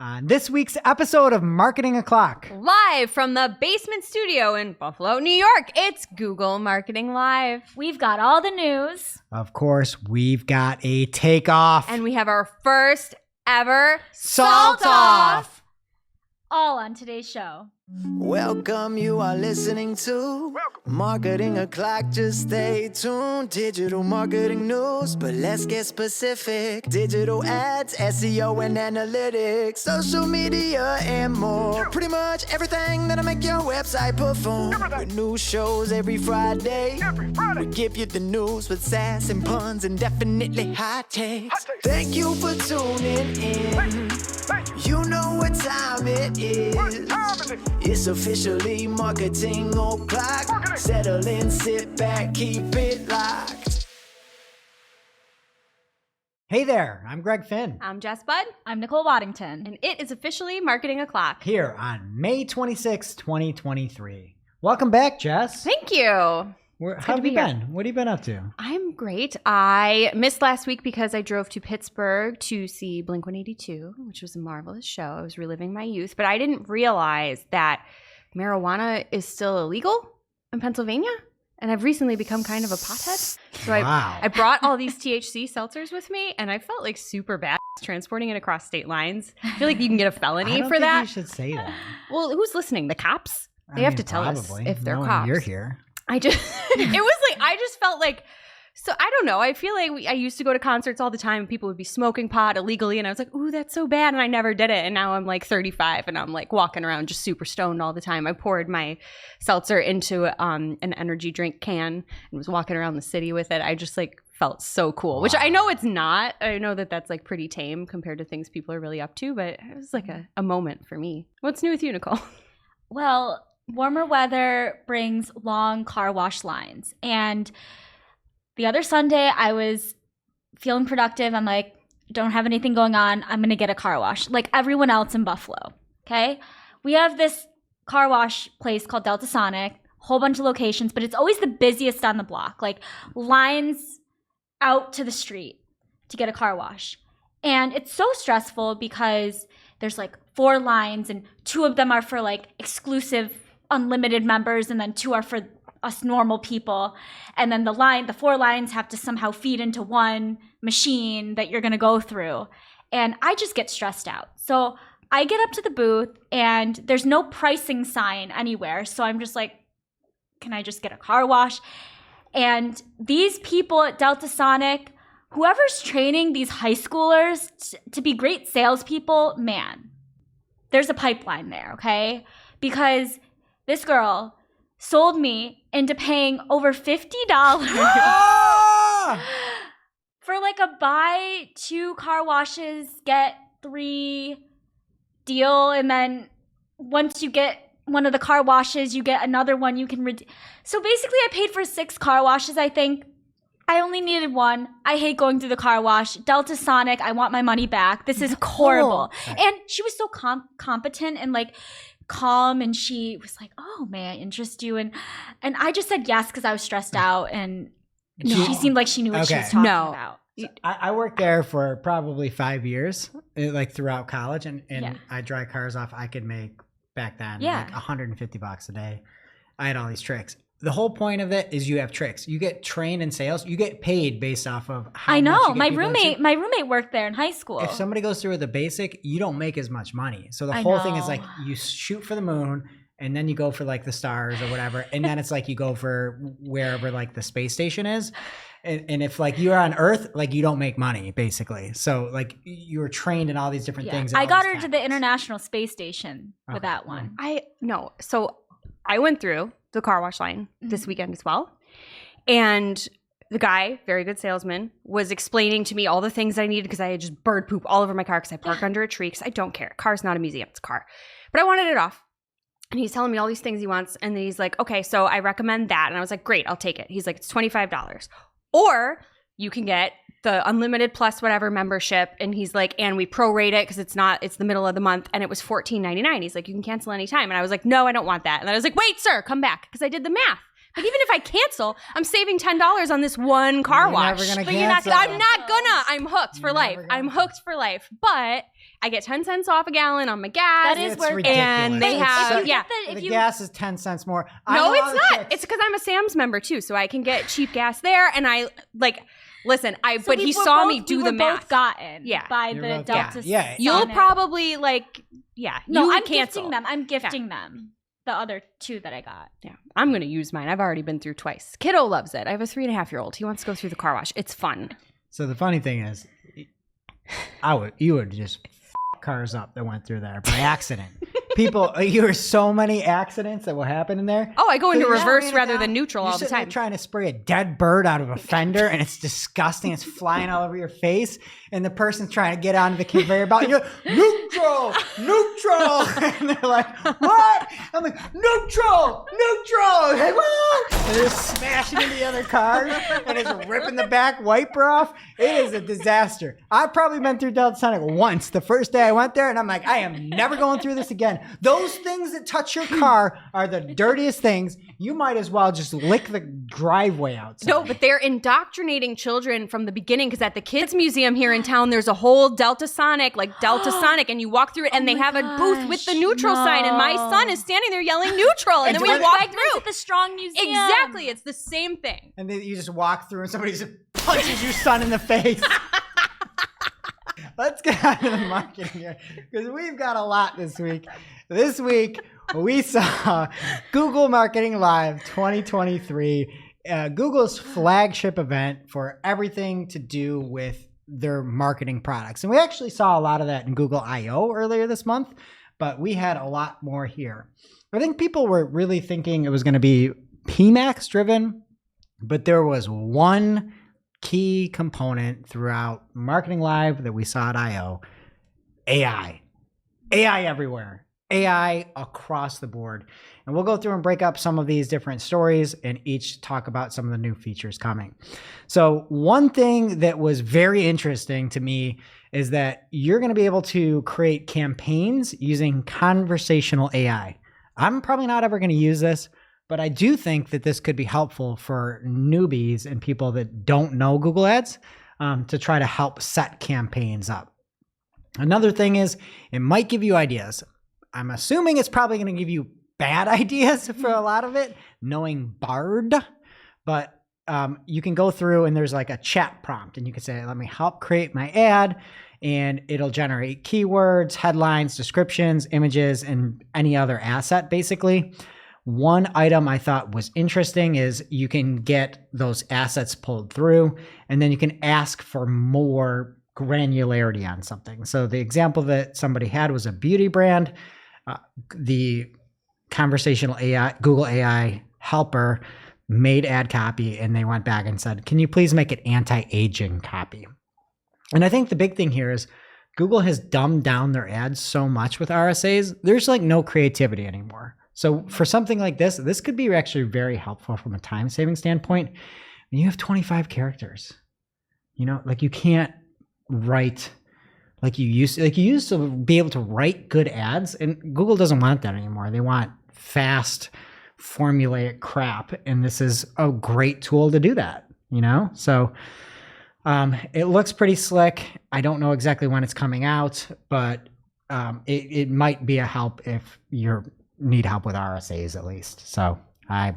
On this week's episode of Marketing O'Clock. Live from the basement studio in Buffalo, New York, it's Google Marketing Live. We've got all the news. Of course, we've got a takeoff. And we have our first ever Salt Off. All on today's show. Welcome, you are listening to Marketing O'Clock. Just stay tuned. Digital marketing news, but let's get specific. Digital ads, SEO and analytics, social media and more. Pretty much everything that'll make your website perform. With new shows every Friday. We give you the news with sass and puns and definitely hot takes. Thank you for tuning in. You know what time it is. It's officially Marketing O'Clock. Settle in, sit back, keep it locked. Hey there, I'm Greg Finn. I'm Jess Budd. I'm Nicole Waddington. And it is officially Marketing O'Clock. Here on May 26, 2023. Welcome back, Jess. Thank you. How have you been? What have you been up to? I'm great. I missed last week because I drove to Pittsburgh to see Blink-182, which was a marvelous show. I was reliving my youth, but I didn't realize that marijuana is still illegal in Pennsylvania, and I've recently become kind of a pothead. So Wow. I brought all these THC seltzers with me, and I felt like super bad transporting it across state lines. I feel like you can get a felony I don't for think that. You should say that. Well, who's listening? The cops? They have to tell probably. us if they're No, cops. You're here. I just, I just felt like, so I don't know. I feel like I used to go to concerts all the time and people would be smoking pot illegally. And I was like, ooh, that's so bad. And I never did it. And now I'm like 35 and I'm like walking around just super stoned all the time. I poured my seltzer into an energy drink can and was walking around the city with it. I just like felt so cool, which I know it's not. I know that that's like pretty tame compared to things people are really up to, but it was like a moment for me. What's new with you, Nicole? Well, warmer weather brings long car wash lines. And the other Sunday, I was feeling productive. I'm like, don't have anything going on. I'm going to get a car wash like everyone else in Buffalo. Okay. We have this car wash place called Delta Sonic, whole bunch of locations, but it's always the busiest on the block, like lines out to the street to get a car wash. And it's so stressful because there's like 4 lines and 2 of them are for like exclusive unlimited members and then 2 are for us normal people, and then the 4 lines have to somehow feed into one machine that you're going to go through, and I just get stressed out. So I get up to the booth and there's no pricing sign anywhere, so I'm just like, can I just get a car wash? And these people at Delta Sonic, whoever's training these high schoolers to be great salespeople, man, there's a pipeline there, okay? Because this girl sold me into paying over $50 for like a buy 2 car washes, get 3 deal. And then once you get one of the car washes, you get another one you can redeem. So basically I paid for 6 car washes, I think. I only needed 1. I hate going through the car wash. Delta Sonic, I want my money back. This is horrible. And she was so competent and like calm, and she was like, oh, may I interest you? And I just said yes because I was stressed out, and she seemed like she knew what she was talking about. I worked there for probably 5 years, like throughout college, and I dry cars off. I could make back then like $150 a day. I had all these tricks. The whole point of it is you have tricks. You get trained in sales. You get paid based off of how I know. much you get My roommate worked there in high school. If somebody goes through with the basic, you don't make as much money. So the whole thing is like you shoot for the moon and then you go for like the stars or whatever. And then it's like you go for wherever like the space station is. And if like you're on Earth, like you don't make money basically. So like you were trained in all these different things. I got her to the International Space Station with that one. So I went through the car wash line this weekend as well. And the guy, very good salesman, was explaining to me all the things I needed because I had just bird poop all over my car because I park under a tree because I don't care. Car's not a museum, it's a car. But I wanted it off. And he's telling me all these things he wants. And then he's like, okay, so I recommend that. And I was like, great, I'll take it. He's like, it's $25. Or you can get the unlimited plus whatever membership. And he's like, and we prorate it because it's the middle of the month. And it was $14.99. He's like, you can cancel anytime. And I was like, no, I don't want that. And then I was like, wait, sir, come back. Because I did the math. But even if I cancel, I'm saving $10 on this one car wash. Never gonna but cancel. I'm not gonna. I'm hooked for life. I'm hooked for life. But I get 10 cents off a gallon on my gas. That is It's worth it. ridiculous. And they It's have, so- yeah. the gas is 10 cents more. No, it's not. It's because I'm a Sam's member too, so I can get cheap gas there. And I like, listen, but he saw me do the math. Both gotten by You're the both Delta. gotten. Yeah. You'll Sonic. probably like, No, you I'm cancel. gifting them. I'm gifting them. The other 2 that I got. Yeah, I'm gonna use mine. I've already been through twice. Kiddo loves it. I have a 3.5-year-old. He wants to go through the car wash. It's fun. So the funny thing is, you would just f- cars up that went through there by accident. People, you hear so many accidents that will happen in there. Oh, I go into You're reverse spraying it rather down. than neutral You're all the sitting there time. trying to spray a dead bird out of a fender, and it's disgusting. It's flying all over your face, and the person's trying to get onto the conveyor belt. And you're like, neutral, and they're like, what? I'm like, neutral. Like, what? And they're smashing into the other cars, and it's ripping the back wiper off. It is a disaster. I've probably been through Delta Sonic once. The first day I went there, and I'm like, I am never going through this again. Those things that touch your car are the dirtiest things. You might as well just lick the driveway outside. No, but they're indoctrinating children from the beginning because at the kids museum here in town, there's a whole Delta Sonic, and you walk through it, and they have a booth with the neutral sign, and my son is standing there yelling neutral, and then we walk through. At the Strong Museum. Exactly, it's the same thing. And then you just walk through and somebody just punches your son in the face. Let's get out of the marketing here because we've got a lot this week. This week, we saw Google Marketing Live 2023, Google's flagship event for everything to do with their marketing products. And we actually saw a lot of that in Google I/O earlier this month, but we had a lot more here. I think people were really thinking it was going to be PMAX driven, but there was one key component throughout Marketing Live that we saw at I/O, AI. AI everywhere. AI across the board. And we'll go through and break up some of these different stories and each talk about some of the new features coming. So one thing that was very interesting to me is that you're going to be able to create campaigns using conversational AI. I'm probably not ever going to use this, but I do think that this could be helpful for newbies and people that don't know Google Ads to try to help set campaigns up. Another thing is it might give you ideas. I'm assuming it's probably going to give you bad ideas for a lot of it, knowing Bard, but you can go through and there's like a chat prompt and you can say, let me help create my ad, and it'll generate keywords, headlines, descriptions, images, and any other asset basically. One item I thought was interesting is you can get those assets pulled through and then you can ask for more granularity on something. So the example that somebody had was a beauty brand. The conversational AI, Google AI helper made ad copy and they went back and said, can you please make it anti-aging copy? And I think the big thing here is Google has dumbed down their ads so much with RSAs. There's like no creativity anymore. So for something like this, this could be actually very helpful from a time saving standpoint. When you have 25 characters, you know, like you can't write like you used to be able to write good ads, and Google doesn't want that anymore. They want fast, formulaic crap. And this is a great tool to do that, you know? So it looks pretty slick. I don't know exactly when it's coming out, but it might be a help if you're need help with RSAs at least. So I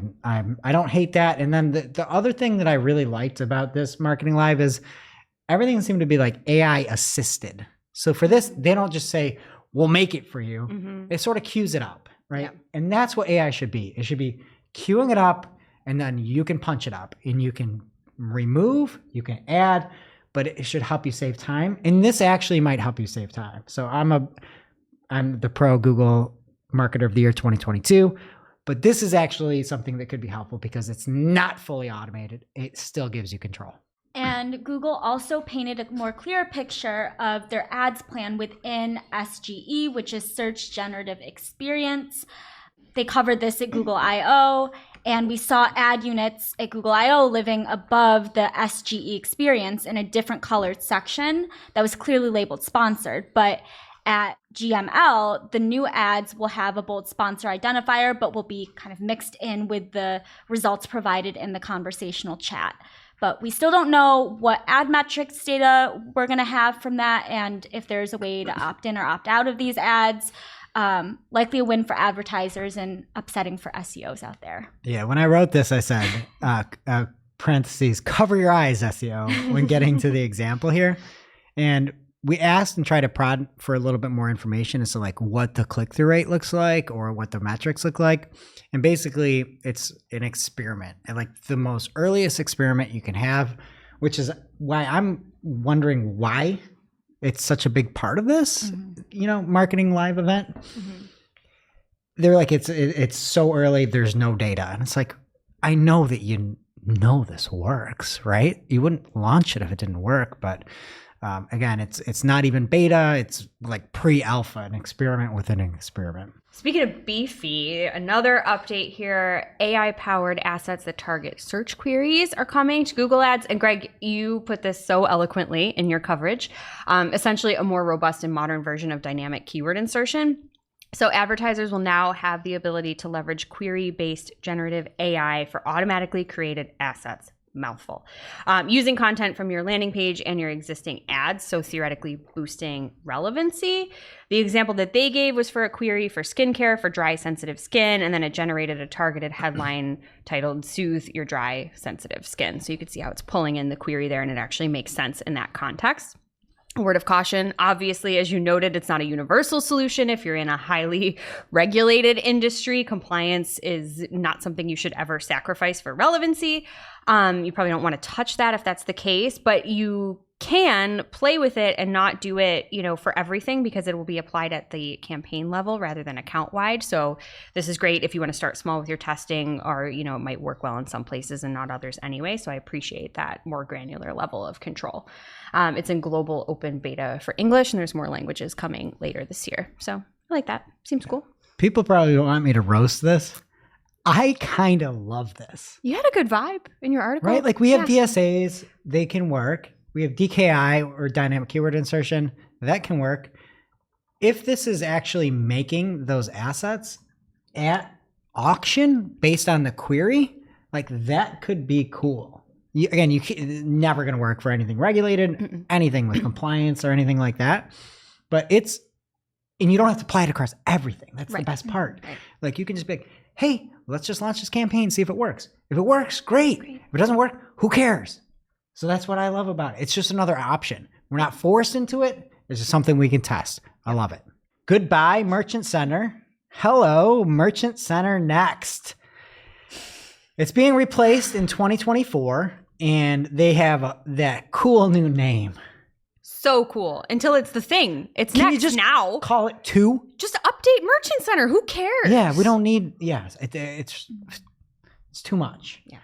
don't hate that. And then the other thing that I really liked about this Marketing Live is everything seemed to be like AI assisted. So for this, they don't just say, we'll make it for you. Mm-hmm. They sort of queues it up, right? Yeah. And that's what AI should be. It should be queuing it up and then you can punch it up and you can remove, you can add, but it should help you save time. And this actually might help you save time. So I'm the pro Google Marketer of the Year 2022, but this is actually something that could be helpful because it's not fully automated. It still gives you control. And Google also painted a more clear picture of their ads plan within SGE, which is Search Generative Experience. They covered this at Google I/O, and we saw ad units at Google I/O living above the SGE experience in a different colored section that was clearly labeled sponsored. But at GML, the new ads will have a bold sponsor identifier, but will be kind of mixed in with the results provided in the conversational chat But we still don't know what ad metrics data we're going to have from that, and if there's a way to opt in or opt out of these ads. Likely a win for advertisers and upsetting for SEOs out there. Yeah, when I wrote this, I said, parentheses, cover your eyes, SEO, when getting to the example here. And we asked and tried to prod for a little bit more information as to like what the click-through rate looks like or what the metrics look like. And basically, it's an experiment, and like the most earliest experiment you can have, which is why I'm wondering why it's such a big part of this, marketing live event. They're like, it's so early, there's no data. And it's like, I know that you know this works, right? You wouldn't launch it if it didn't work. But again, it's not even beta. It's like pre-alpha, an experiment within an experiment. Speaking of beefy, another update here, AI-powered assets that target search queries are coming to Google Ads. And Greg, you put this so eloquently in your coverage. Essentially a more robust and modern version of dynamic keyword insertion. So advertisers will now have the ability to leverage query-based generative AI for automatically created assets. Mouthful. Using content from your landing page and your existing ads, so theoretically boosting relevancy. The example that they gave was for a query for skincare for dry, sensitive skin, and then it generated a targeted headline titled "Soothe Your Dry, Sensitive Skin." So you could see how it's pulling in the query there, and it actually makes sense in that context. A word of caution, obviously, as you noted, it's not a universal solution. If you're in a highly regulated industry, compliance is not something you should ever sacrifice for relevancy. You probably don't want to touch that if that's the case, but you can play with it and not do it, for everything, because it will be applied at the campaign level rather than account wide. So this is great if you want to start small with your testing, or, it might work well in some places and not others anyway. So I appreciate that more granular level of control. It's in global open beta for English, and there's more languages coming later this year. So I like that. Seems cool. People probably want me to roast this. I kind of love this. You had a good vibe in your article. Right? Like we have DSAs, they can work. We have DKI, or dynamic keyword insertion, that can work. If this is actually making those assets at auction based on the query, like that could be cool. You're never going to work for anything regulated, anything with compliance or anything like that. But and you don't have to apply it across everything. That's the best part. Right. Like you can just be like, hey, let's just launch this campaign, see if it works. If it works, great. If it doesn't work, who cares? So that's what I love about it. It's just another option. We're not forced into it. It's just something we can test. I love it. Goodbye, Merchant Center. Hello, Merchant Center Next. It's being replaced in 2024, and they have that cool new name. So cool. Until it's the thing. It's Can next you just now. Call it 2? Just update Merchant Center. Who cares? Yeah, we don't need. Yes, it's too much. Yeah.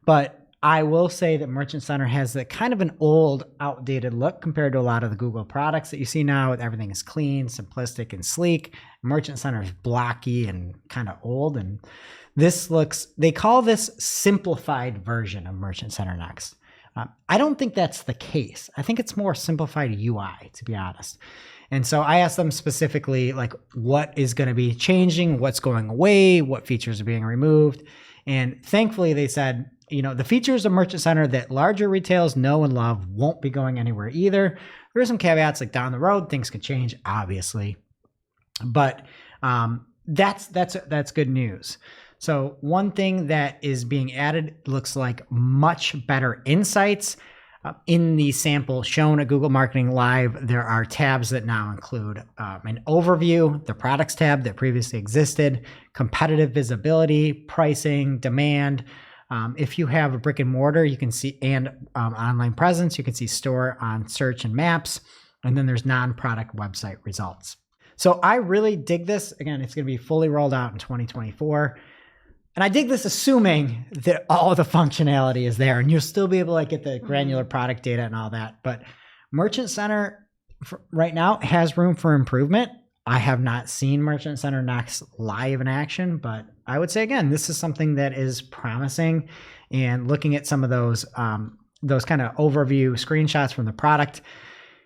But I will say that Merchant Center has that kind of an old, outdated look compared to a lot of the Google products that you see now. Everything is clean, simplistic, and sleek. Merchant Center is blocky and kind of old. And they call this simplified version of Merchant Center Next. I don't think that's the case. I think it's more simplified UI, to be honest. And so I asked them specifically, like, what is going to be changing, what's going away, what features are being removed. And thankfully, they said, the features of Merchant Center that larger retailers know and love won't be going anywhere either. There are some caveats, like down the road, things could change, obviously. But that's good news. So one thing that is being added looks like much better insights. In the sample shown at Google Marketing Live, there are tabs that now include an overview, the products tab that previously existed, competitive visibility, pricing, demand. If you have a brick and mortar, you can see, and online presence, you can see store on search and maps. And then there's non-product website results. So I really dig this. Again, it's going to be fully rolled out in 2024. And I dig this assuming that all the functionality is there, and you'll still be able to get the granular product data and all that. But Merchant Center right now has room for improvement. I have not seen Merchant Center Next live in action, but I would say, again, this is something that is promising. And looking at some of those kind of overview screenshots from the product,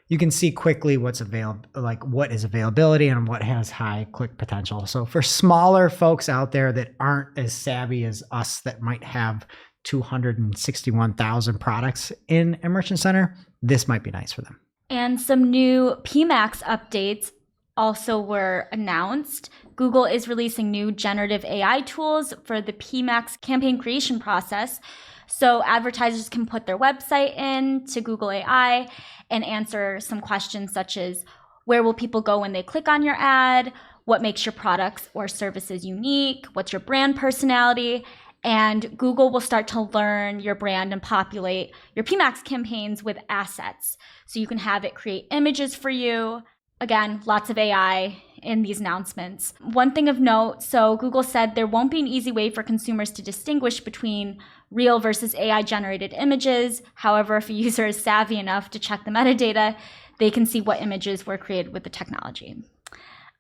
you can see quickly what's available, like what is availability and what has high click potential. So for smaller folks out there that aren't as savvy as us, that might have 261,000 products in a merchant center, this might be nice for them. And some new PMax updates also were announced. Google is releasing new generative AI tools for the PMax campaign creation process. So advertisers can put their website in to Google AI and answer some questions such as, where will people go when they click on your ad? What makes your products or services unique? What's your brand personality? And Google will start to learn your brand and populate your PMax campaigns with assets. So you can have it create images for you. Again, lots of AI in these announcements. One thing of note, so Google said there won't be an easy way for consumers to distinguish between real versus AI generated images. However, if a user is savvy enough to check the metadata, they can see what images were created with the technology.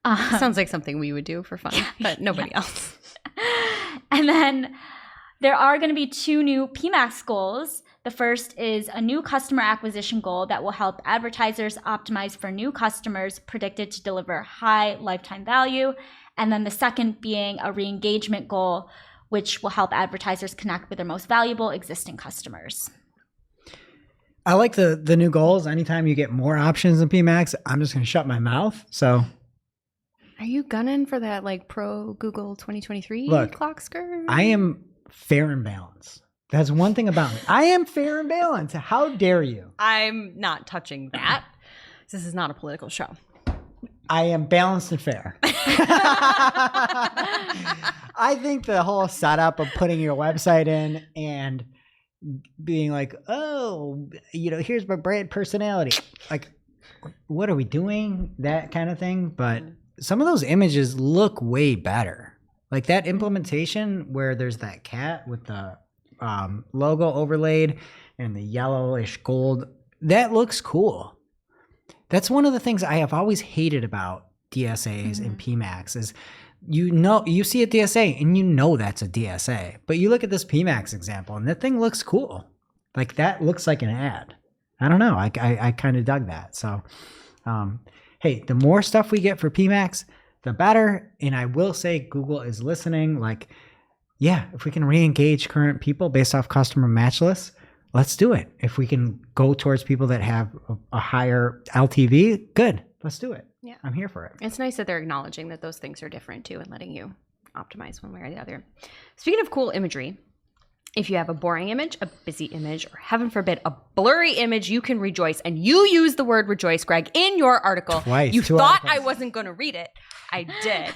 Sounds like something we would do for fun, but nobody else. And then there are going to be 2 new PMax goals. The first is a new customer acquisition goal that will help advertisers optimize for new customers predicted to deliver high lifetime value. And then the second being a re-engagement goal, which will help advertisers connect with their most valuable existing customers. I like the new goals. Anytime you get more options in PMax, I'm just going to shut my mouth. So Are you gunning for that like pro Google 2023 clock skirt? I am fair and balanced. That's one thing about me. I am fair and balanced. How dare you? I'm not touching that. This is not a political show. I am balanced and fair. I think the whole setup of putting your website in and being like, oh, here's my brand personality. Like, what are we doing? That kind of thing. But some of those images look way better. Like that implementation where there's that cat with the logo overlaid and the yellowish gold, that looks cool. That's one of the things I have always hated about DSAs and PMax is you see a DSA and that's a DSA, but you look at this PMax example and that thing looks cool. Like that looks like an ad. I don't know. I kind of dug that. So, hey, the more stuff we get for PMax, the better. And I will say Google is listening. Like, yeah, if we can re-engage current people based off customer match lists, let's do it. If we can go towards people that have a higher LTV, good. Let's do it. Yeah. I'm here for it. It's nice that they're acknowledging that those things are different too and letting you optimize one way or the other. Speaking of cool imagery, if you have a boring image, a busy image, or heaven forbid, a blurry image, you can rejoice. And you use the word rejoice, Greg, in your article. Twice. You thought I wasn't going to read it. I did.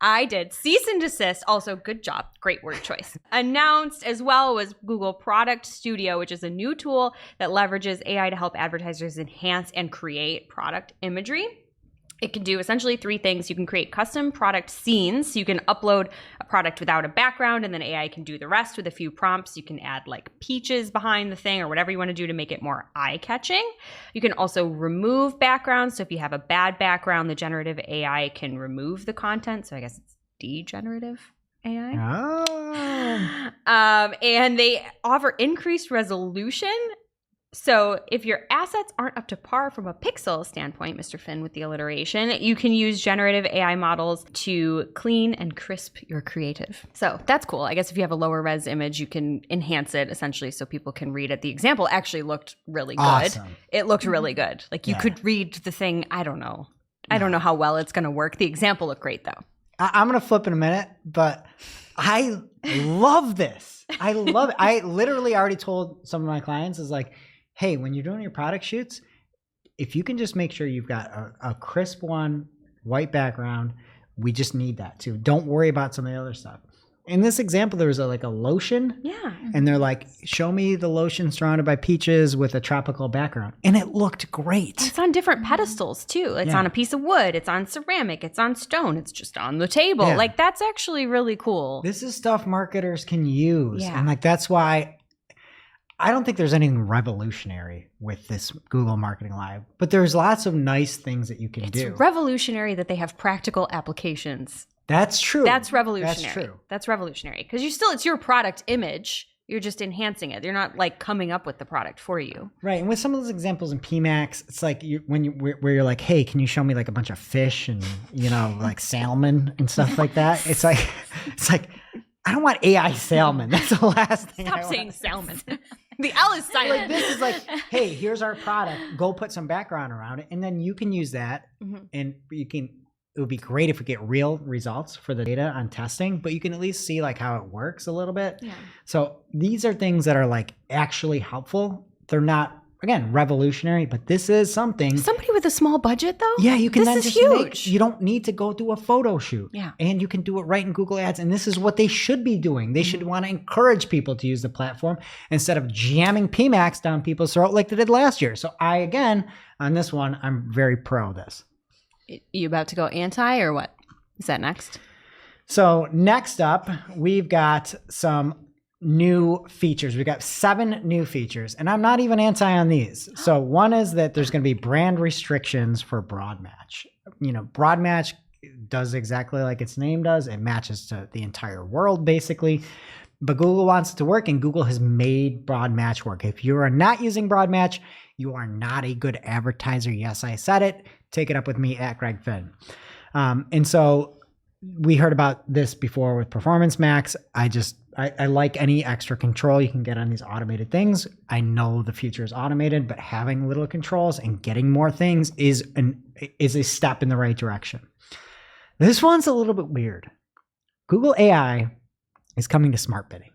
I did. Cease and desist. Also, good job. Great word choice. Announced as well was Google Product Studio, which is a new tool that leverages AI to help advertisers enhance and create product imagery. It can do essentially 3 things. You can create custom product scenes. So you can upload a product without a background and then AI can do the rest with a few prompts. You can add like peaches behind the thing or whatever you want to do to make it more eye-catching. You can also remove backgrounds. So if you have a bad background, the generative AI can remove the content. So I guess it's degenerative AI. Oh. And they offer increased resolution. So if your assets aren't up to par from a pixel standpoint, Mr. Finn with the alliteration, you can use generative AI models to clean and crisp your creative. So that's cool. I guess if you have a lower res image, you can enhance it essentially so people can read it. The example actually looked really good. Awesome. It looked really good. Like you could read the thing. I don't know. I don't know how well it's going to work. The example looked great though. I'm going to flip in a minute, but I love this. I love it. I literally already told some of my clients is like, hey, when you're doing your product shoots, if you can just make sure you've got a crisp one, white background, we just need that too. Don't worry about some of the other stuff. In this example, there was a lotion. Yeah. And they're like, show me the lotion surrounded by peaches with a tropical background. And it looked great. It's on different pedestals too. It's on a piece of wood. It's on ceramic. It's on stone. It's just on the table. Yeah. Like that's actually really cool. This is stuff marketers can use. Yeah. And that's why I don't think there's anything revolutionary with this Google Marketing Live, but there's lots of nice things that you can do. It's revolutionary that they have practical applications. That's true. That's revolutionary. That's true. That's revolutionary because it's your product image. You're just enhancing it. You're not like coming up with the product for you. Right. And with some of those examples in PMax, it's like where you're like, hey, can you show me like a bunch of fish and, like salmon and stuff like that? It's like, I don't want AI salmon. That's the last thing. Stop I saying want. salmon. The L is silent. Like this is like, hey, here's our product. Go put some background around it, and then you can use that, and you can. It would be great if we get real results for the data on testing, but you can at least see like how it works a little bit. Yeah. So these are things that are like actually helpful. They're not, again, revolutionary, but this is something. Somebody with a small budget, though. Yeah, you can. This then is just huge. you don't need to go do a photo shoot. Yeah. And you can do it right in Google Ads. And this is what they should be doing. They should want to encourage people to use the platform instead of jamming PMAX down people's throat like they did last year. So I, again, on this one, I'm very pro this. You about to go anti or what? Is that next? So next up, we've got some new features. We've got 7 new features, and I'm not even anti on these. So one is that there's going to be brand restrictions for broad match. You know, broad match does exactly like its name does. It matches to the entire world, basically. But Google wants it to work, and Google has made broad match work. If you are not using broad match, you are not a good advertiser. Yes, I said it. Take it up with me at Greg Finn. And so we heard about this before with Performance Max. I like any extra control you can get on these automated things. I know the future is automated, but having little controls and getting more things is a step in the right direction. This one's a little bit weird. Google AI is coming to smart bidding.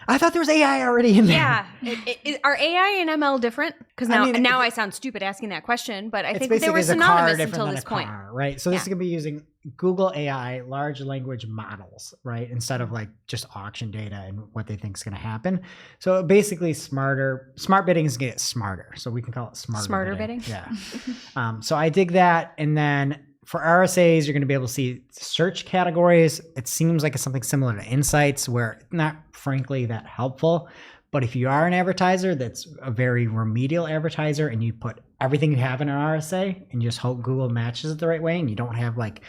I thought there was AI already in there. Yeah. Are AI and ML different? Because now I sound stupid asking that question, but I think they were synonymous until this point. Right? So this is going to be using Google AI, large language models, right? Instead of like just auction data and what they think is going to happen. So basically smart bidding is going to get smarter. So we can call it smarter bidding. Yeah. So I dig that. And then for RSAs, you're going to be able to see search categories. It seems like it's something similar to Insights, where not frankly that helpful. But if you are an advertiser that's a very remedial advertiser and you put everything you have in an RSA and you just hope Google matches it the right way and you don't have like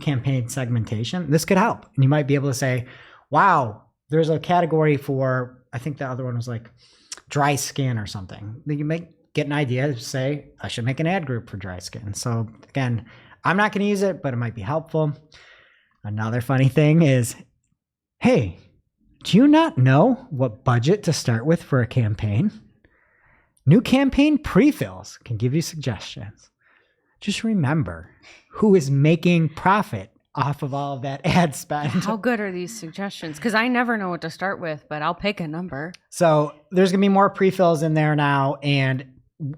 campaign segmentation, this could help. And you might be able to say, wow, there's a category for, I think the other one was like dry skin or something. Then you might get an idea to say, I should make an ad group for dry skin. So again, I'm not going to use it, but it might be helpful. Another funny thing is, hey, do you not know what budget to start with for a campaign? New campaign pre-fills can give you suggestions. Just remember who is making profit off of all of that ad spend. How good are these suggestions? Because I never know what to start with, but I'll pick a number. So there's going to be more pre-fills in there now. And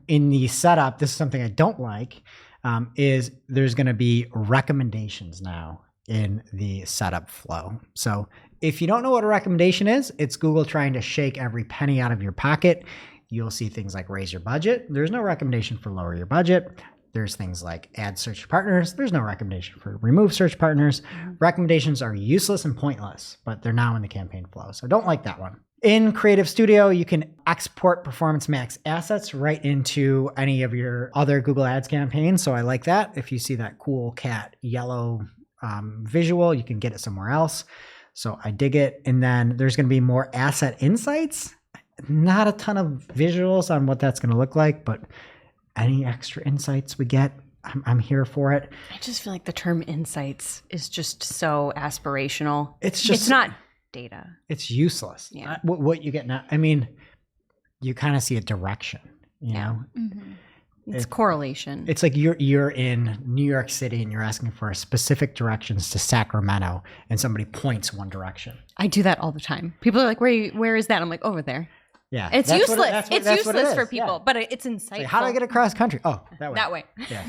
in the setup, this is something I don't like. Is there's going to be recommendations now in the setup flow. So if you don't know what a recommendation is, it's Google trying to shake every penny out of your pocket. You'll see things like raise your budget. There's no recommendation for lower your budget. There's things like add search partners. There's no recommendation for remove search partners. Recommendations are useless and pointless, but they're now in the campaign flow. So don't like that one. In Creative Studio, you can export Performance Max assets right into any of your other Google Ads campaigns. So I like that. If you see that cool cat yellow visual, you can get it somewhere else. So I dig it. And then there's going to be more asset insights. Not a ton of visuals on what that's going to look like, but any extra insights we get, I'm here for it. I just feel like the term insights is just so aspirational. It's not data. It's useless. Yeah. What you get now, I mean, you kind of see a direction, you know? Mm-hmm. It's correlation. It's like you're in New York City and you're asking for specific directions to Sacramento and somebody points one direction. I do that all the time. People are like, where is that? I'm like, over there. Yeah. It's that's useless. What it, that's what, it's that's useless what it is. for people, Yeah. but it's insightful. Like, how do I get across country? Oh, that way. That way. Yeah.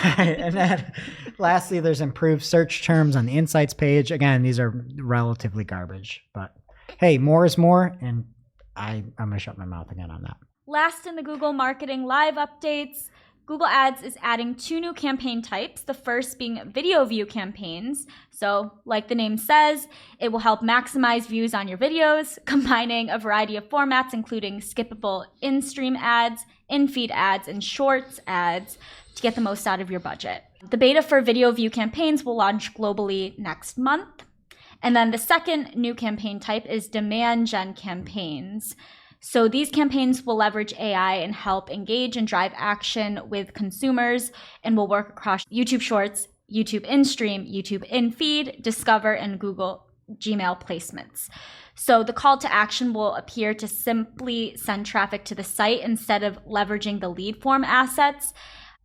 And then lastly, there's improved search terms on the insights page. Again, these are relatively garbage, but hey, more is more. And I'm going to shut my mouth again on that. Last in the Google Marketing Live updates, Google Ads is adding 2 new campaign types, the first being video view campaigns. So, like the name says, it will help maximize views on your videos, combining a variety of formats, including skippable in-stream ads, in-feed ads, and shorts ads to get the most out of your budget. The beta for video view campaigns will launch globally next month. And then the second new campaign type is demand gen campaigns. So these campaigns will leverage AI and help engage and drive action with consumers and will work across YouTube Shorts, YouTube in-stream, YouTube in-feed, Discover, and Google Gmail placements. So the call to action will appear to simply send traffic to the site instead of leveraging the lead form assets.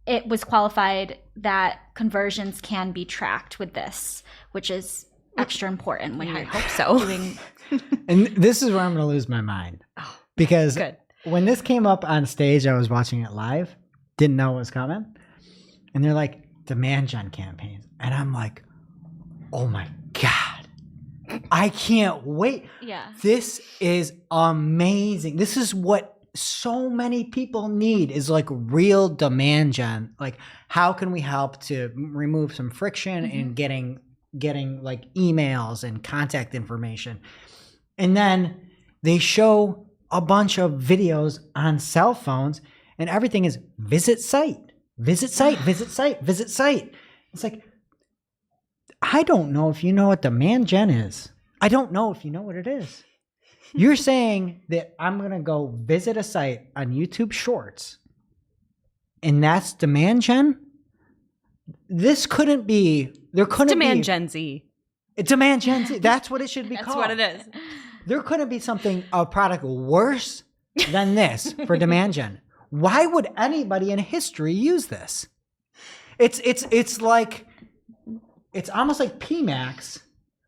It was qualified that conversions can be tracked with this, which is extra important when I you're hope so. doing. And this is where I'm going to lose my mind. Because Good. when this came up on stage, I was watching it live, didn't know it was coming. And they're like, demand gen campaigns. And I'm like, oh my God, I can't wait. Yeah. This is amazing. This is what so many people need, is like real demand gen. Like, how can we help to remove some friction in getting like emails and contact information? And then they show a bunch of videos on cell phones, and everything is visit site, visit site, visit site, visit site. It's like, I don't know if you know what demand gen is. I don't know if you know what it is. You're saying that I'm going to go visit a site on YouTube Shorts, and that's demand gen? This couldn't be, there couldn't Demand be. Gen Z. Demand gen Z. That's what it should be That's called. what it is. There couldn't be a product worse than this for demand gen. Why would anybody in history use this? It's like, it's almost like PMax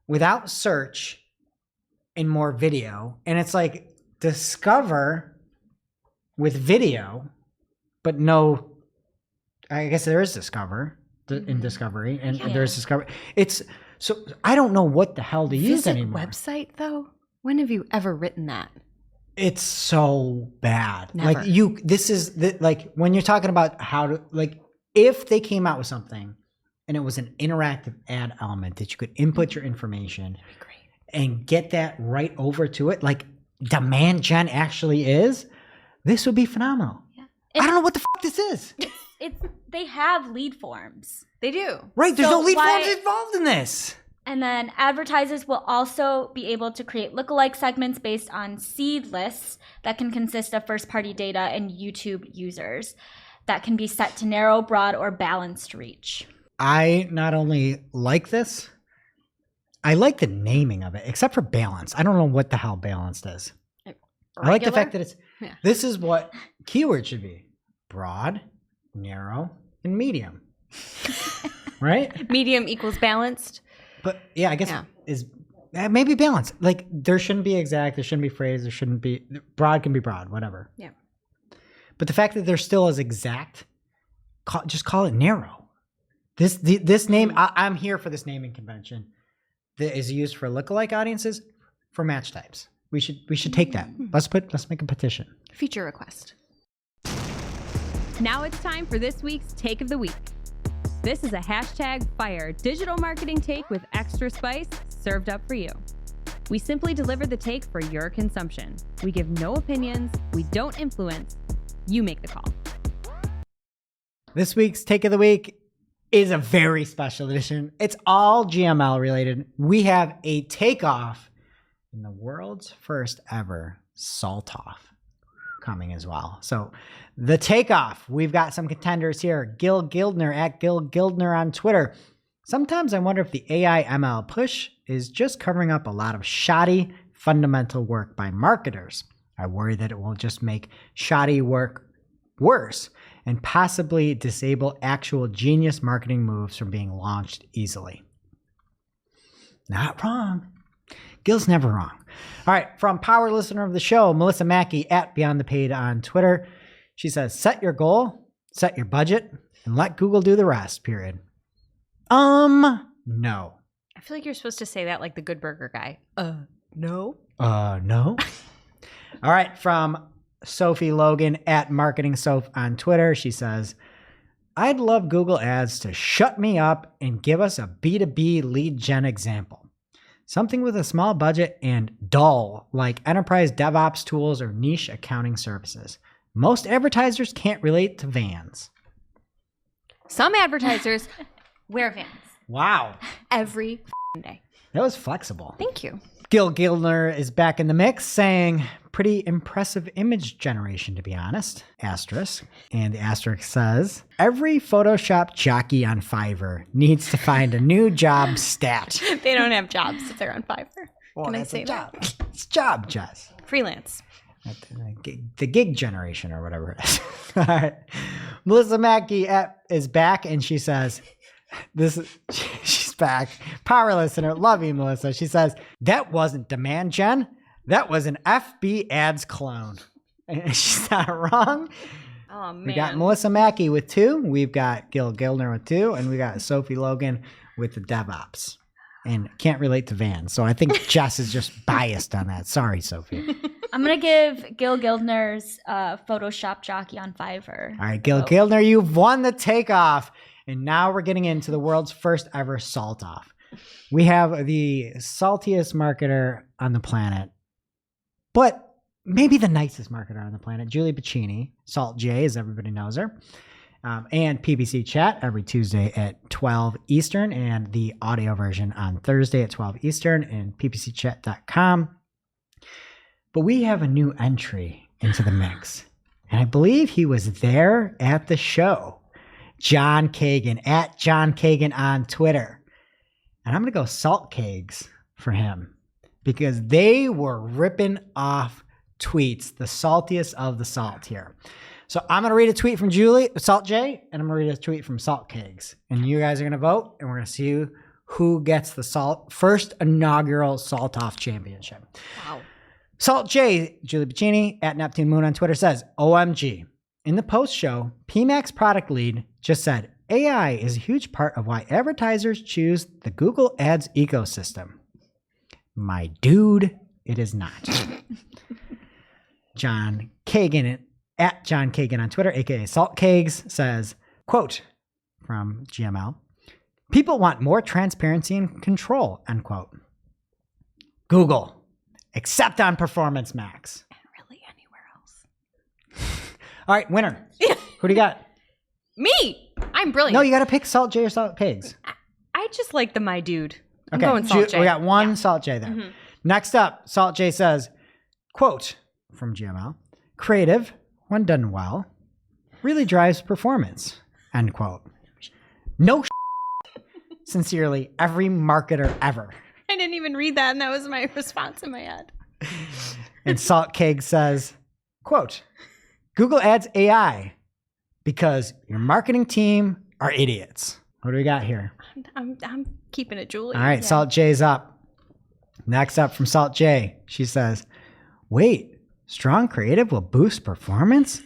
without search and more video. And it's like Discover with video, but no, I guess there is Discover in Discovery, and there's Discovery. It's so, I don't know what the hell to use Visit anymore. website though? When have you ever written that? It's so bad. Never. Like this is like when you're talking about how to, like, if they came out with something and it was an interactive ad element that you could input your information and get that right over to it, like demand gen actually is, this would be phenomenal. Yeah. I don't know what the fuck this is. They have lead forms. They do. Right, there's So no lead why- forms involved in this. And then advertisers will also be able to create lookalike segments based on seed lists that can consist of first-party data and YouTube users that can be set to narrow, broad, or balanced reach. I not only like this, I like the naming of it, except for balance. I don't know what the hell balanced is. I like the fact that this is what keyword should be: broad, narrow, and medium. Right? Medium equals balanced. But yeah, I guess is maybe balance. Like there shouldn't be exact, there shouldn't be phrase, there shouldn't be broad, can be broad, whatever. Yeah. But the fact that they're still as exact, just call it narrow. This name, I'm here for this naming convention that is used for lookalike audiences, for match types. We should take that. Let's make a petition. Feature request. Now it's time for this week's Take of the Week. This is a #fire digital marketing take with extra spice served up for you. We simply deliver the take for your consumption. We give no opinions. We don't influence. You make the call. This week's Take of the Week is a very special edition. It's all GML related. We have a takeoff in the world's first ever salt off coming as well. So the takeoff, we've got some contenders here. Gil Gildner at Gil Gildner on Twitter. Sometimes I wonder if the AI ML push is just covering up a lot of shoddy fundamental work by marketers. I worry that it will just make shoddy work worse and possibly disable actual genius marketing moves from being launched easily. Not wrong. Gil's never wrong. All right, from power listener of the show, Melissa Mackey at Beyond the Paid on Twitter. She says, set your goal, set your budget, and let Google do the rest, period. No. I feel like you're supposed to say that like the Good Burger guy. No. No. All right, from Sophie Logan at Marketing Soph on Twitter. She says, I'd love Google Ads to shut me up and give us a B2B lead gen example. Something with a small budget and dull, like enterprise DevOps tools or niche accounting services. Most advertisers can't relate to vans. Some advertisers wear Vans Wow. every day. That was flexible. Thank you. Gil Gildner is back in the mix saying, pretty impressive image generation, to be honest. Asterisk. And the asterisk says, every Photoshop jockey on Fiverr needs to find a new job stat. They don't have jobs if they're on Fiverr. Well, Can I that's say a that? job. It's a job, Jess. Freelance. The gig generation or whatever it is. All right. Melissa Mackey is back, and she says, she's back. Power listener. Love you, Melissa. She says, that wasn't demand gen. That was an FB ads clone. And she's not wrong. Oh, man. We got Melissa Mackey with 2. We've got Gil Gildner with 2. And we got Sophie Logan with the DevOps. And can't relate to Van. So I think Jess is just biased on that. Sorry, Sophie. I'm going to give Gil Gildner's Photoshop jockey on Fiverr. All right, Gil Gildner, you've won the takeoff. And now we're getting into the world's first ever salt off. We have the saltiest marketer on the planet, but maybe the nicest marketer on the planet, Julie Piccini, Salt J, as everybody knows her. And PPC Chat every Tuesday at 12 Eastern, and the audio version on Thursday at 12 Eastern, and ppcchat.com. But we have a new entry into the mix, and I believe he was there at the show. John Kagan, at John Kagan on Twitter. And I'm going to go Salt Kegs for him, because they were ripping off tweets, the saltiest of the salt here. So I'm going to read a tweet from Salt J, and I'm going to read a tweet from Salt Kegs. And you guys are going to vote, and we're going to see who gets the first inaugural Salt Off Championship. Wow. Salt J, Julie Piccini, at Neptune Moon on Twitter says, OMG. In the post-show, PMAX product lead just said, AI is a huge part of why advertisers choose the Google Ads ecosystem. My dude, it is not. John Kagan, at John Kagan on Twitter, aka Salt Kegs, says, quote from GML, people want more transparency and control, end quote. Google, except on Performance Max. And really anywhere else. All right, winner. Who do you got? Me! I'm brilliant. No, you got to pick Salt J or Salt Kegs. I just like my dude. I'm Okay, going Salt J. We got one Salt J there. Mhm. Next up, Salt J says, quote from GML, creative, when done well, really drives performance, end quote. No sincerely, every marketer ever. I didn't even read that, and that was my response in my head. And Salt Keg says, quote, Google Ads AI because your marketing team are idiots. What do we got here? I'm keeping it, Julie. All right, Salt J's up. Next up from Salt J, she says, wait, strong creative will boost performance?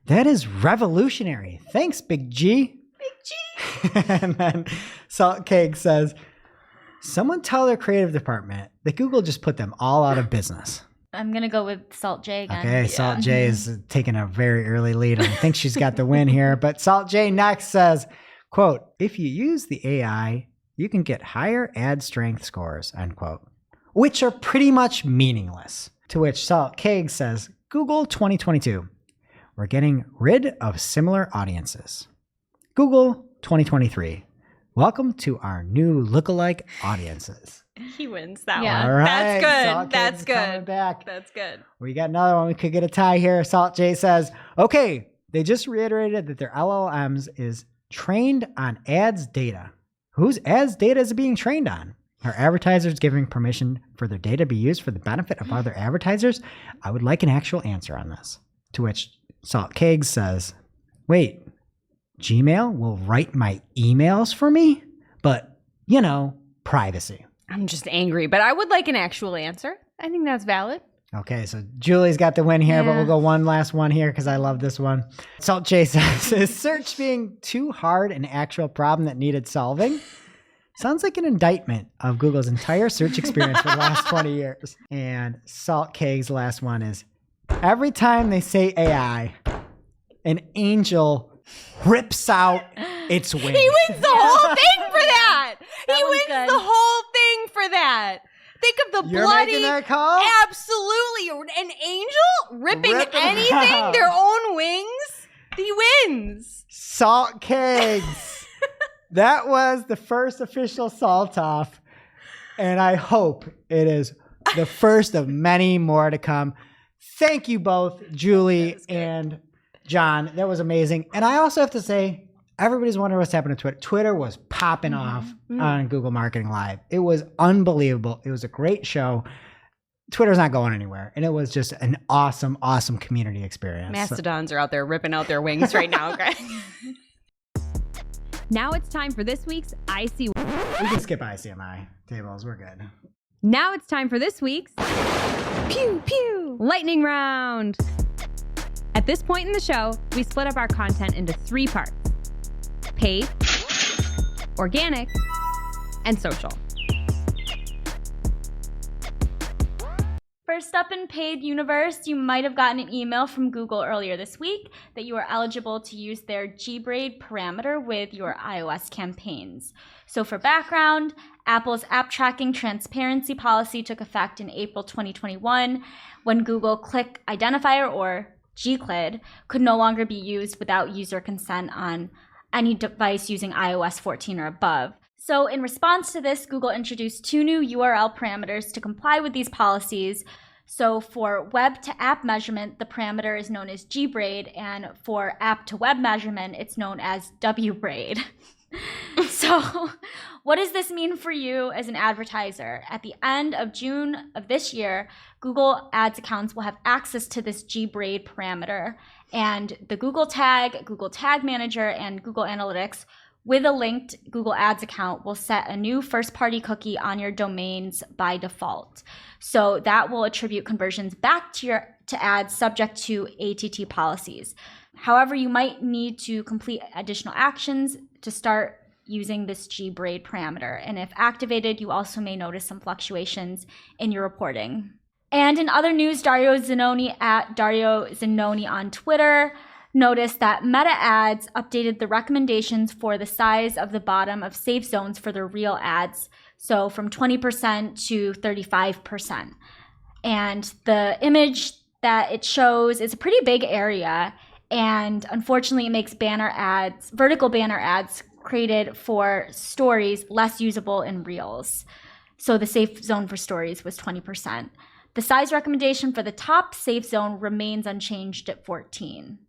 That is revolutionary. Thanks, Big G. Big G. And then Salt Cake says, someone tell their creative department that Google just put them all out of business. I'm going to go with Salt J again. Okay, Salt J is taking a very early lead. I think she's got the win here. But Salt J next says, quote, if you use the AI, you can get higher ad strength scores, end quote, which are pretty much meaningless. To which Salt Keg says, Google 2022, we're getting rid of similar audiences. Google 2023, welcome to our new lookalike audiences. He wins that Yeah. one. All right, That's good. Salt That's Keg's coming good. back. That's good. We got another one. We could get a tie here. Salt J says, okay, they just reiterated that their LLMs is trained on ads data. Whose ads data is it being trained on? Are advertisers giving permission for their data to be used for the benefit of other advertisers? I would like an actual answer on this. To which Salt Kegs says, wait, Gmail will write my emails for me? But, you know, privacy. I'm just angry, but I would like an actual answer. I think that's valid. Okay, so Julie's got the win here, but Yeah. we'll go one last one here because I love this one. Salt J says, is search being too hard an actual problem that needed solving? Sounds like an indictment of Google's entire search experience for the last 20 years. And Salt Keg's last one is, every time they say AI, an angel rips out its wings. He wins the whole thing for that. That He one's wins good. the whole thing for that. Think of the You're bloody, making that call? absolutely, an angel ripping Rip 'em anything, out. their own wings. He wins. Salt Kegs. That was the first official Salt Off. And I hope it is the first of many more to come. thank you both, Julie and John. That was amazing. And I also have to say, everybody's wondering what's happening to Twitter. Twitter was popping off on Google Marketing Live. It was unbelievable. It was a great show. Twitter's not going anywhere. And it was just an awesome, awesome community experience. Mastodons are out there ripping out their wings right now, Greg. Now it's time for this week's IC. We can skip ICMI tables. We're good. Now it's time for this week's Pew Pew Lightning Round. At this point in the show, we split up our content into 3 parts: paid, organic, and social. First up in paid universe, you might have gotten an email from Google earlier this week that you are eligible to use their gBraid parameter with your iOS campaigns. So for background, Apple's app tracking transparency policy took effect in April 2021 when Google Click Identifier, or gCLID, could no longer be used without user consent on any device using iOS 14 or above. So in response to this, Google introduced 2 new URL parameters to comply with these policies. So for web to app measurement, the parameter is known as gBraid, and for app to web measurement, it's known as wBraid. So what does this mean for you as an advertiser? At the end of June of this year, Google Ads accounts will have access to this gBraid parameter, and the Google Tag Manager, and Google Analytics with a linked Google Ads account will set a new first-party cookie on your domains by default. So that will attribute conversions back to ads subject to ATT policies. However, you might need to complete additional actions to start using this gBraid parameter. And if activated, you also may notice some fluctuations in your reporting. And in other news, Dario Zanoni at Dario Zanoni on Twitter noticed that Meta Ads updated the recommendations for the size of the bottom of safe zones for their real ads, so from 20% to 35%. And the image that it shows is a pretty big area, and unfortunately it makes vertical banner ads created for stories less usable in Reels. So the safe zone for stories was 20%. The size recommendation for the top safe zone remains unchanged at 14.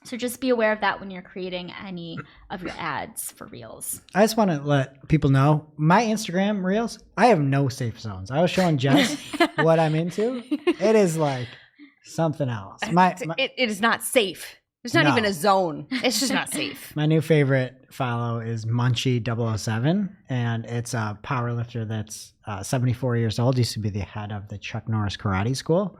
So just be aware of that when you're creating any of your ads for Reels. I just want to let people know, my Instagram Reels, I have no safe zones. I was showing Jess what I'm into. It is like something else. It is not safe. There's not even a zone. It's just not safe. My new favorite follow is Munchie007, and it's a powerlifter that's 74 years old. Used to be the head of the Chuck Norris Karate School.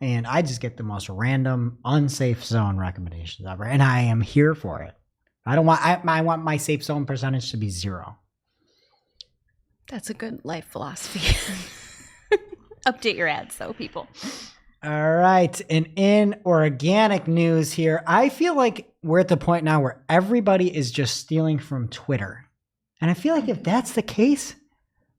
And I just get the most random, unsafe zone recommendations ever. And I am here for it. I want my safe zone percentage to be 0. That's a good life philosophy. Update your ads, though, people. All right. And in organic news here, I feel like we're at the point now where everybody is just stealing from Twitter. And I feel like if that's the case,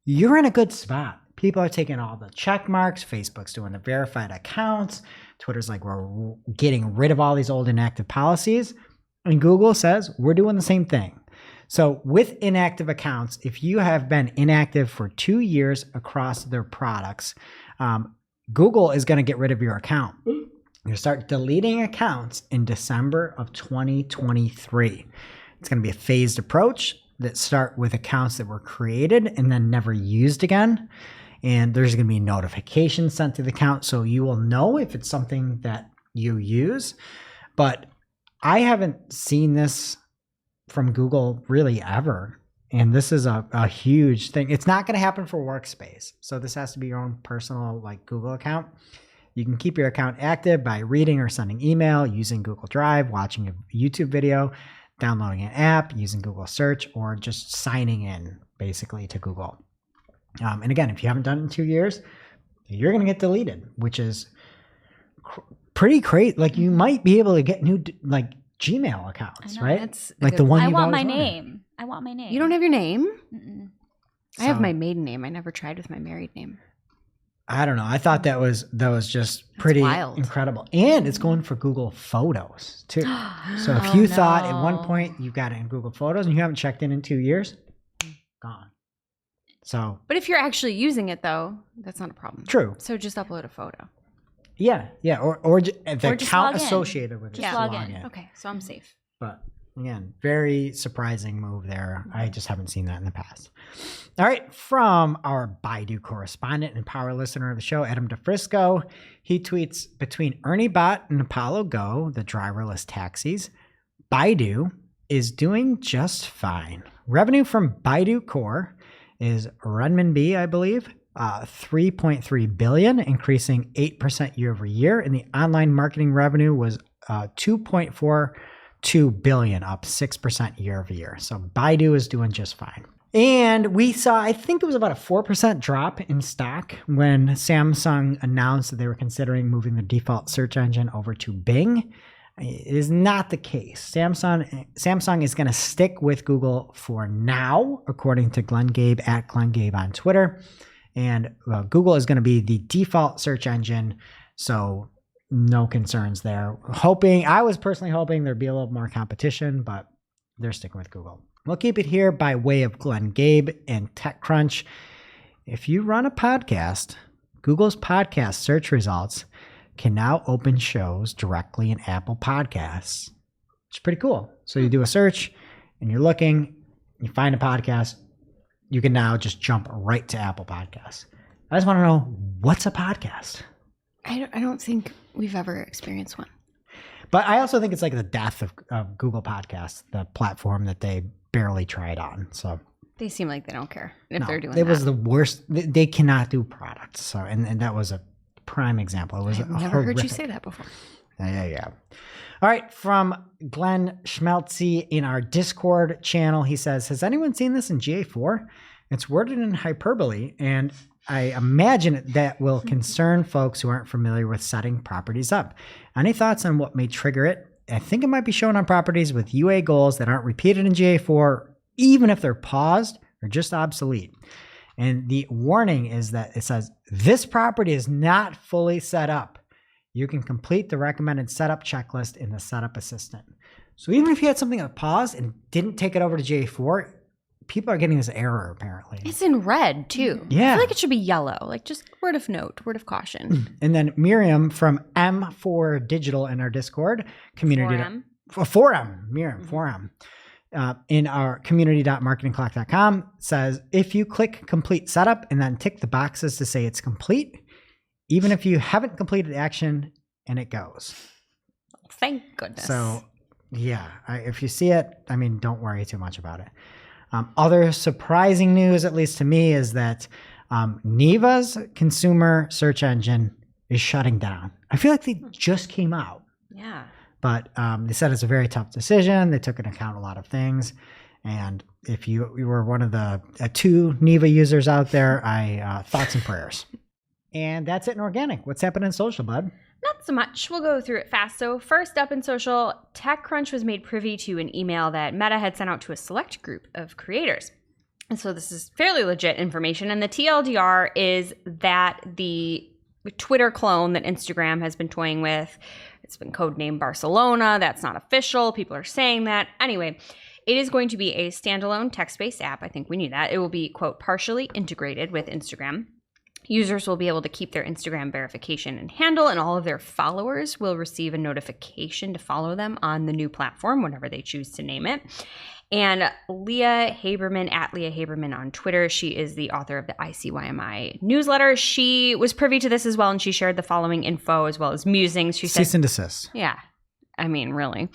you're in a good spot. People are taking all the check marks. Facebook's doing the verified accounts. Twitter's like, we're getting rid of all these old inactive policies. And Google says we're doing the same thing. So with inactive accounts, if you have been inactive for 2 years across their products, Google is going to get rid of your account. You start deleting accounts in December of 2023. It's going to be a phased approach that start with accounts that were created and then never used again. And there's going to be notifications sent to the account, so you will know if it's something that you use. But I haven't seen this from Google really ever. And this is a huge thing. It's not going to happen for Workspace. So this has to be your own personal Google account. You can keep your account active by reading or sending email, using Google Drive, watching a YouTube video, downloading an app, using Google Search, or just signing in basically to Google. And again, if you haven't done it in 2 years, you're going to get deleted, which is pretty crazy. You might be able to get new Gmail accounts, right? That's the one I you've want always my wanted. name. I want my name. You don't have your name? Mm-mm. I have my maiden name. I never tried with my married name. I don't know. I thought that was just pretty wild. Incredible. And it's going for Google Photos too. So if you thought at one point you got it in Google Photos and you haven't checked in 2 years, gone. So, but if you're actually using it, though, that's not a problem. True. So just upload a photo. Yeah, or the account just log in. associated with it. Just log in. Okay, so I'm safe. But again, very surprising move there. I just haven't seen that in the past. All right, from our Baidu correspondent and power listener of the show, Adam DeFrisco, he tweets, between ErnieBot and Apollo Go, the driverless taxis, Baidu is doing just fine. Revenue from Baidu Core is renminbi, I believe, 3.3 billion, increasing 8% year over year. And the online marketing revenue was 2.42 billion, up 6% year over year. So Baidu is doing just fine. And we saw, I think it was about a 4% drop in stock when Samsung announced that they were considering moving the default search engine over to Bing. It is not the case. Samsung is going to stick with Google for now, according to Glenn Gabe at Glenn Gabe on Twitter. And Google is going to be the default search engine. So no concerns there. I was personally hoping there'd be a little more competition, but they're sticking with Google. We'll keep it here by way of Glenn Gabe and TechCrunch. If you run a podcast, Google's podcast search results can now open shows directly in Apple Podcasts. It's pretty cool. So you do a search and you're looking, you find a podcast, you can now just jump right to Apple Podcasts. I just want to know, what's a podcast? I don't think we've ever experienced one. But I also think it's like the death of Google Podcasts, the platform that they barely tried on. So They seem like they don't care if they're doing it that. was the worst. They cannot do products. So and that was a prime example. It was I've never heard you horrific. say that before. Yeah. All right, from Glenn Schmeltzy in our Discord channel, he says, has anyone seen this in GA4? It's worded in hyperbole, and I imagine that will concern folks who aren't familiar with setting properties up. Any thoughts on what may trigger it? I think it might be shown on properties with UA goals that aren't repeated in GA4, even if they're paused or just obsolete. And the warning is that it says, this property is not fully set up. You can complete the recommended setup checklist in the setup assistant. So even if you had something that paused and didn't take it over to GA4, people are getting this error apparently. It's in red too. Yeah. I feel like it should be yellow. Like just word of note, word of caution. And then Miriam from M4 Digital in our Discord community. 4M. Miriam, 4M. In our community.marketingclock.com says, if you click complete setup and then tick the boxes to say it's complete, even if you haven't completed action, and it goes. Thank goodness. So yeah, if you see it, I mean, don't worry too much about it. Other surprising news, at least to me, is that Neva's consumer search engine is shutting down. I feel like they just came out. Yeah. But they said it's a very tough decision. They took into account a lot of things. And if you were one of the 2 Neva users out there, I thoughts and prayers. And that's it in organic. What's happening in social, bud? Not so much. We'll go through it fast. So first up in social, TechCrunch was made privy to an email that Meta had sent out to a select group of creators. And so this is fairly legit information. And the TLDR is that the Twitter clone that Instagram has been toying with, it's been codenamed Barcelona. That's not official. People are saying that. Anyway, it is going to be a standalone text-based app. I think we need that. It will be, quote, partially integrated with Instagram. Users will be able to keep their Instagram verification and handle, and all of their followers will receive a notification to follow them on the new platform, whenever they choose to name it. And Leah Haberman, at Leah Haberman on Twitter, she is the author of the ICYMI newsletter. She was privy to this as well, and she shared the following info as well as musings. She said, cease and desist. Yeah. I mean, really.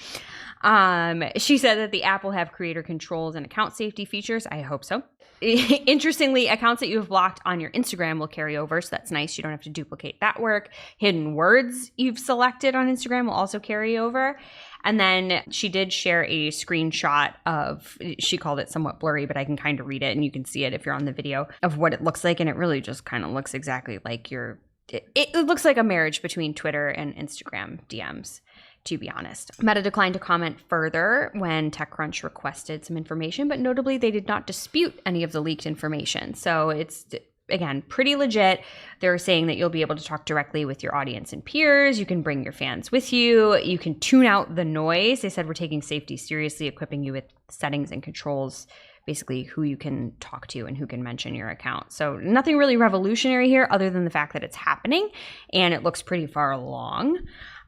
She said that the app will have creator controls and account safety features. I hope so. Interestingly, accounts that you have blocked on your Instagram will carry over, so that's nice. You don't have to duplicate that work. Hidden words you've selected on Instagram will also carry over. And then she did share a screenshot of, she called it somewhat blurry, but I can kind of read it and you can see it if you're on the video, of what it looks like. And it really just kind of looks exactly like it looks like a marriage between Twitter and Instagram DMs, to be honest. Meta declined to comment further when TechCrunch requested some information, but notably they did not dispute any of the leaked information. So it's, again, pretty legit. They're saying that you'll be able to talk directly with your audience and peers. You can bring your fans with you. You can tune out the noise. They said, we're taking safety seriously, equipping you with settings and controls basically who you can talk to and who can mention your account. So nothing really revolutionary here other than the fact that it's happening and it looks pretty far along.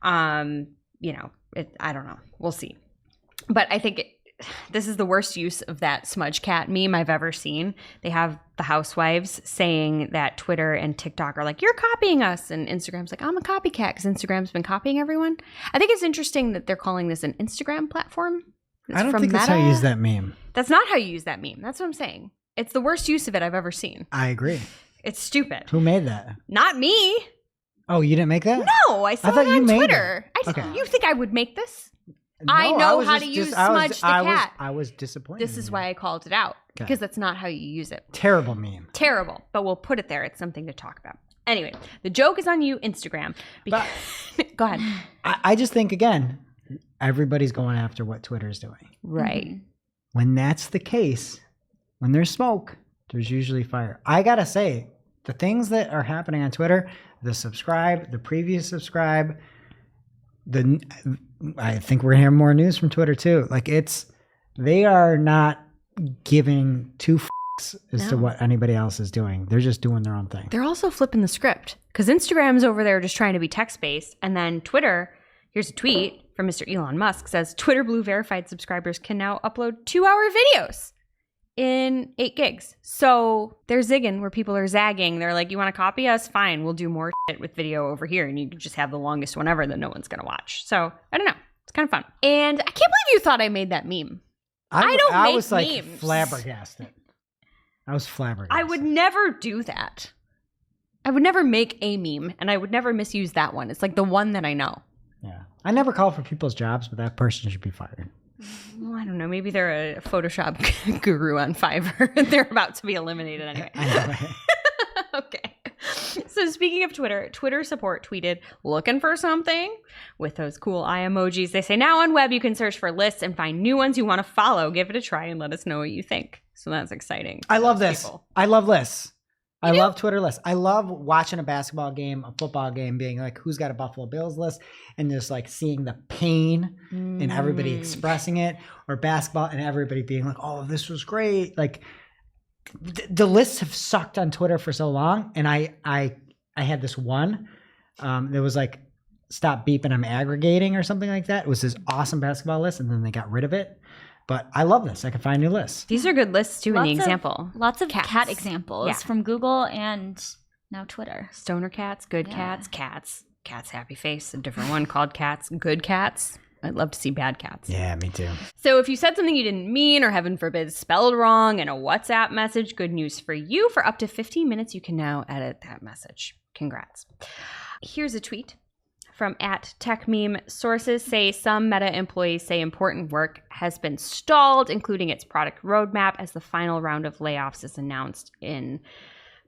You know, I don't know. We'll see. But I think this is the worst use of that smudge cat meme I've ever seen. They have the housewives saying that Twitter and TikTok are like, you're copying us. And Instagram's like, I'm a copycat because Instagram's been copying everyone. I think it's interesting that they're calling this an Instagram platform. I don't think that's how you use that meme. That's not how you use that meme. That's what I'm saying. It's the worst use of it I've ever seen. I agree. It's stupid. Who made that? Not me. Oh, you didn't make that? No, I saw it on Twitter. You think I would make this? No, I know how to use smudge the cat. I was disappointed. This is why I called it out, because that's not how you use it. Terrible meme. Terrible, but we'll put it there. It's something to talk about. Anyway, the joke is on you, Instagram. Because go ahead. I just think, again, everybody's going after what Twitter's doing. Right. Mm-hmm. When that's the case, when there's smoke, there's usually fire. I got to say, the things that are happening on Twitter, the subscribe, the previous subscribe, I think we're hearing more news from Twitter too. Like they are not giving two fucks as to what anybody else is doing. They're just doing their own thing. They're also flipping the script because Instagram's over there just trying to be text-based. And then Twitter, here's a tweet from Mr. Elon Musk, says Twitter Blue verified subscribers can now upload 2-hour videos in 8 gigs. So they're zigging where people are zagging. They're like, you want to copy us? Fine, we'll do more shit with video over here. And you can just have the longest one ever that no one's going to watch. So I don't know. It's kind of fun. And I can't believe you thought I made that meme. I was like memes. flabbergasted. I was flabbergasted. I would never do that. I would never make a meme and I would never misuse that one. It's like the one that I know. Yeah. I never call for people's jobs, but that person should be fired. Well, I don't know. Maybe they're a Photoshop guru on Fiverr. They're about to be eliminated anyway. Okay. So speaking of Twitter, Twitter support tweeted, looking for something? With those cool eye emojis. They say, now on web, you can search for lists and find new ones you want to follow. Give it a try and let us know what you think. So that's exciting. I love this. People. I love lists. I love Twitter lists. I love watching a basketball game, a football game, being like, who's got a Buffalo Bills list? And just like seeing the pain in everybody expressing it, or basketball and everybody being like, oh, this was great. Like the lists have sucked on Twitter for so long. And I had this one that was like, stop beeping, I'm aggregating or something like that. It was this awesome basketball list. And then they got rid of it. But I love this. I can find new lists. These are good lists too in the example. Lots of cat examples from Google and now Twitter. Stoner cats, good cats, Cat's happy face, a different one called cats, good cats. I'd love to see bad cats. Yeah, me too. So if you said something you didn't mean or heaven forbid spelled wrong in a WhatsApp message, good news for you. For up to 15 minutes, you can now edit that message. Congrats. Here's a tweet from @TechMeme. Sources say some Meta employees say important work has been stalled, including its product roadmap, as the final round of layoffs is announced in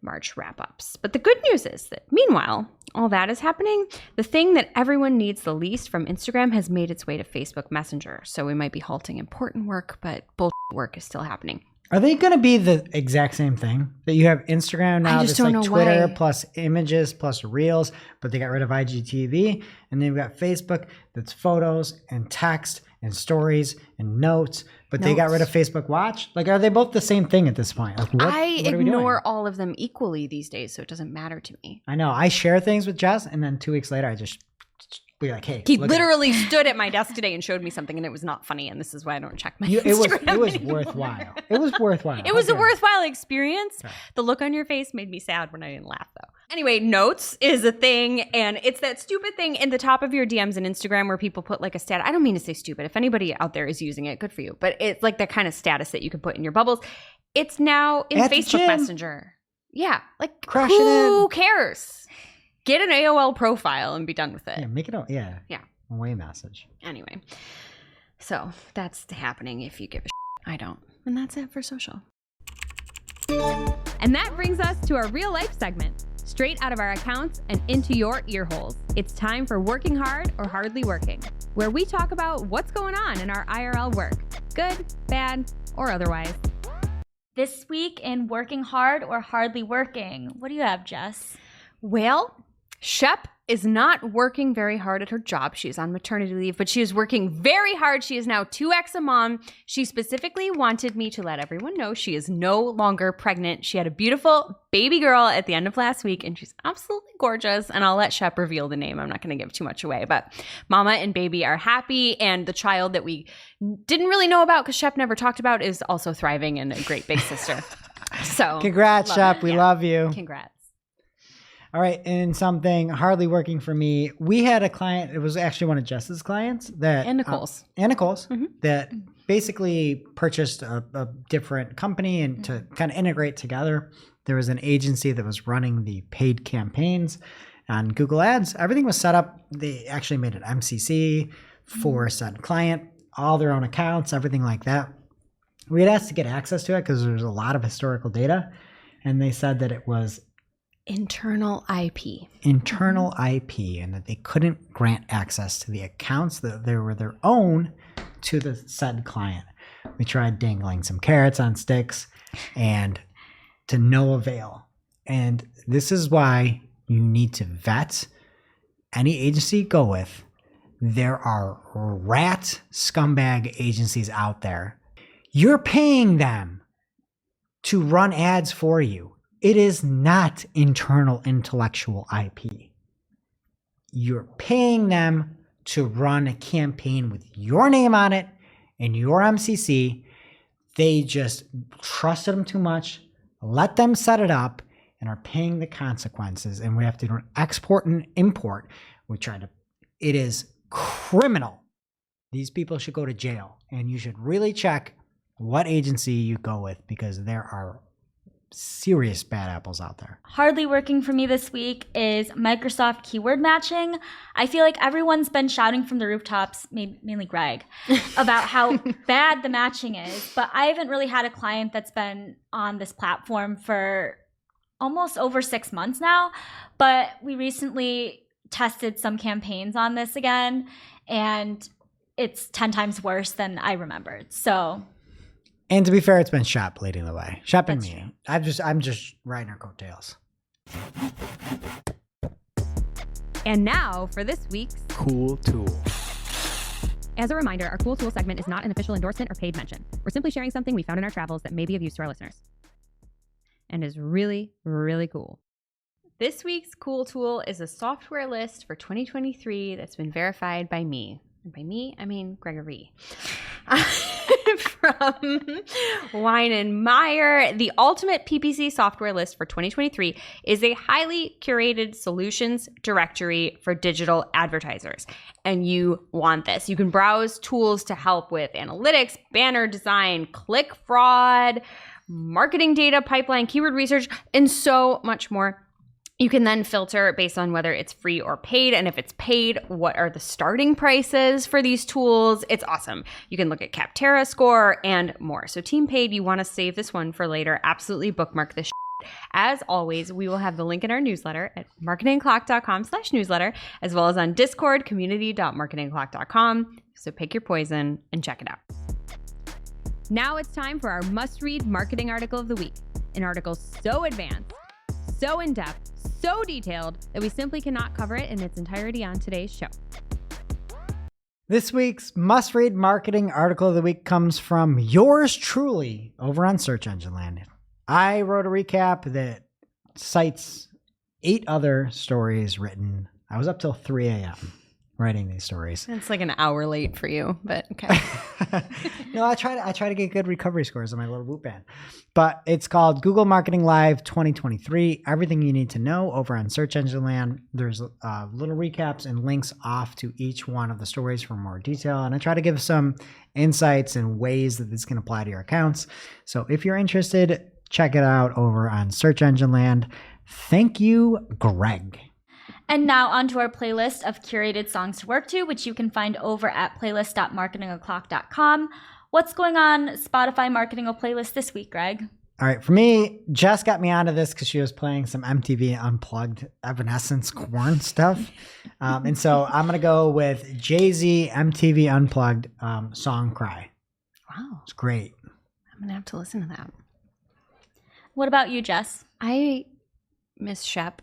March wrap-ups. But the good news is that, meanwhile, all that is happening, the thing that everyone needs the least from Instagram has made its way to Facebook Messenger. So we might be halting important work, but bullshit work is still happening. Are they going to be the exact same thing? That you have Instagram now that's like Twitter plus images plus Reels, but they got rid of IGTV. And then you've got Facebook that's photos and text and stories and notes, but they got rid of Facebook Watch. Like, are they both the same thing at this point? Like, what ignore all of them equally these days, so it doesn't matter to me. I know. I share things with Jess, and then 2 weeks later, I just be like, hey. He literally stood at my desk today and showed me something, and it was not funny, and this is why I don't check my Instagram. It was worthwhile. It was worthwhile. It was a worthwhile experience. Right. The look on your face made me sad when I didn't laugh, though. Anyway, notes is a thing, and it's that stupid thing in the top of your DMs in Instagram where people put like a stat. I don't mean to say stupid. If anybody out there is using it, good for you. But it's like that kind of status that you can put in your bubbles. It's now in Facebook Messenger. Yeah. Like, who cares? Get an AOL profile and be done with it. Yeah, make it a away message. Anyway, so that's happening if you give a shit. I don't. And that's it for social. And that brings us to our real life segment. Straight out of our accounts and into your ear holes. It's time for Working Hard or Hardly Working, where we talk about what's going on in our IRL work. Good, bad, or otherwise. This week in Working Hard or Hardly Working, what do you have, Jess? Well, Shep is not working very hard at her job. She is on maternity leave, but she is working very hard. She is now 2x a mom. She specifically wanted me to let everyone know she is no longer pregnant. She had a beautiful baby girl at the end of last week, and she's absolutely gorgeous. And I'll let Shep reveal the name. I'm not going to give too much away, but mama and baby are happy. And the child that we didn't really know about because Shep never talked about is also thriving and a great big sister. So congrats, Shep. We love you. Congrats. All right, and something hardly working for me. We had a client, it was actually one of Jess's clients that And Nicole's. That basically purchased a different company and to kind of integrate together. There was an agency that was running the paid campaigns on Google Ads. Everything was set up. They actually made an MCC for a said client, all their own accounts, everything like that. We had asked to get access to it because there's a lot of historical data, and they said that it was internal IP, and that they couldn't grant access to the accounts that they were their own to the said client. We tried dangling some carrots on sticks and to no avail. And this is why you need to vet any agency you go with. There are rat scumbag agencies out there. You're paying them to run ads for you. It is not internal intellectual IP. You're paying them to run a campaign with your name on it and your MCC. They just trusted them too much, let them set it up, and are paying the consequences. And we have to do an export and import. It is criminal. These people should go to jail. And you should really check what agency you go with because there are serious bad apples out there. Hardly working for me this week is Microsoft keyword matching. I feel like everyone's been shouting from the rooftops, mainly Greg, about how bad the matching is, but I haven't really had a client that's been on this platform for almost over 6 months now. But we recently tested some campaigns on this again, and it's 10 times worse than I remembered. So, and to be fair, it's been Shep leading the way. Shep and That's me. true. I'm just riding our coattails. And now for this week's Cool tool. As a reminder, our Cool Tool segment is not an official endorsement or paid mention. We're simply sharing something we found in our travels that may be of use to our listeners and is really, really cool. This week's Cool Tool is a software list for 2023 that's been verified by me. And by me, I mean Gregory. From Wine and Meyer, the ultimate PPC software list for 2023 is a highly curated solutions directory for digital advertisers. And you want this. You can browse tools to help with analytics, banner design, click fraud, marketing data pipeline, keyword research, and so much more. You can then filter based on whether it's free or paid. And if it's paid, what are the starting prices for these tools? It's awesome. You can look at Capterra score and more. So team paid, you want to save this one for later. Absolutely bookmark this shit. As always, we will have the link in our newsletter at marketingclock.com/newsletter, as well as on Discord, community.marketingclock.com. So pick your poison and check it out. Now it's time for our must-read marketing article of the week. An article so advanced, so in-depth, so detailed that we simply cannot cover it in its entirety on today's show. This week's must-read marketing article of the week comes from yours truly over on Search Engine Land. I wrote a recap that cites 8 other stories written. I was up till 3 a.m. writing these stories. It's like an hour late for you, but okay. No, I try to get good recovery scores on my little Whoop band. But it's called Google Marketing Live 2023. Everything you need to know over on Search Engine Land. There's little recaps and links off to each one of the stories for more detail. And I try to give some insights and ways that this can apply to your accounts. So if you're interested, check it out over on Search Engine Land. Thank you, Greg. And now onto our playlist of curated songs to work to, which you can find over at playlist.marketingoclock.com. What's going on Spotify Marketing O playlist this week, Greg? All right, for me, Jess got me onto this because she was playing some MTV Unplugged Evanescence Corn stuff. And so I'm going to go with Jay-Z MTV Unplugged Song Cry. Wow. It's great. I'm going to have to listen to that. What about you, Jess? I miss Shep.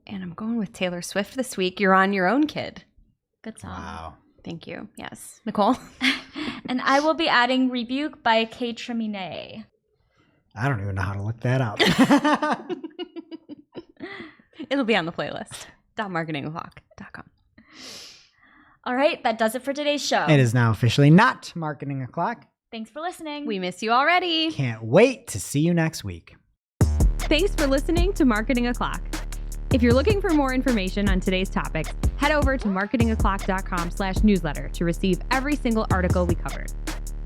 And I'm going with Taylor Swift this week. You're on your own, kid. Good song. Wow. Thank you. Yes. Nicole? And I will be adding Rebuke by Kate Tremine. I don't even know how to look that up. It'll be on the playlist. .marketingoclock.com. All right, that does it for today's show. It is now officially not Marketing O'Clock. Thanks for listening. We miss you already. Can't wait to see you next week. Thanks for listening to Marketing O'Clock. If you're looking for more information on today's topics, head over to marketingoclock.com/newsletter to receive every single article we covered.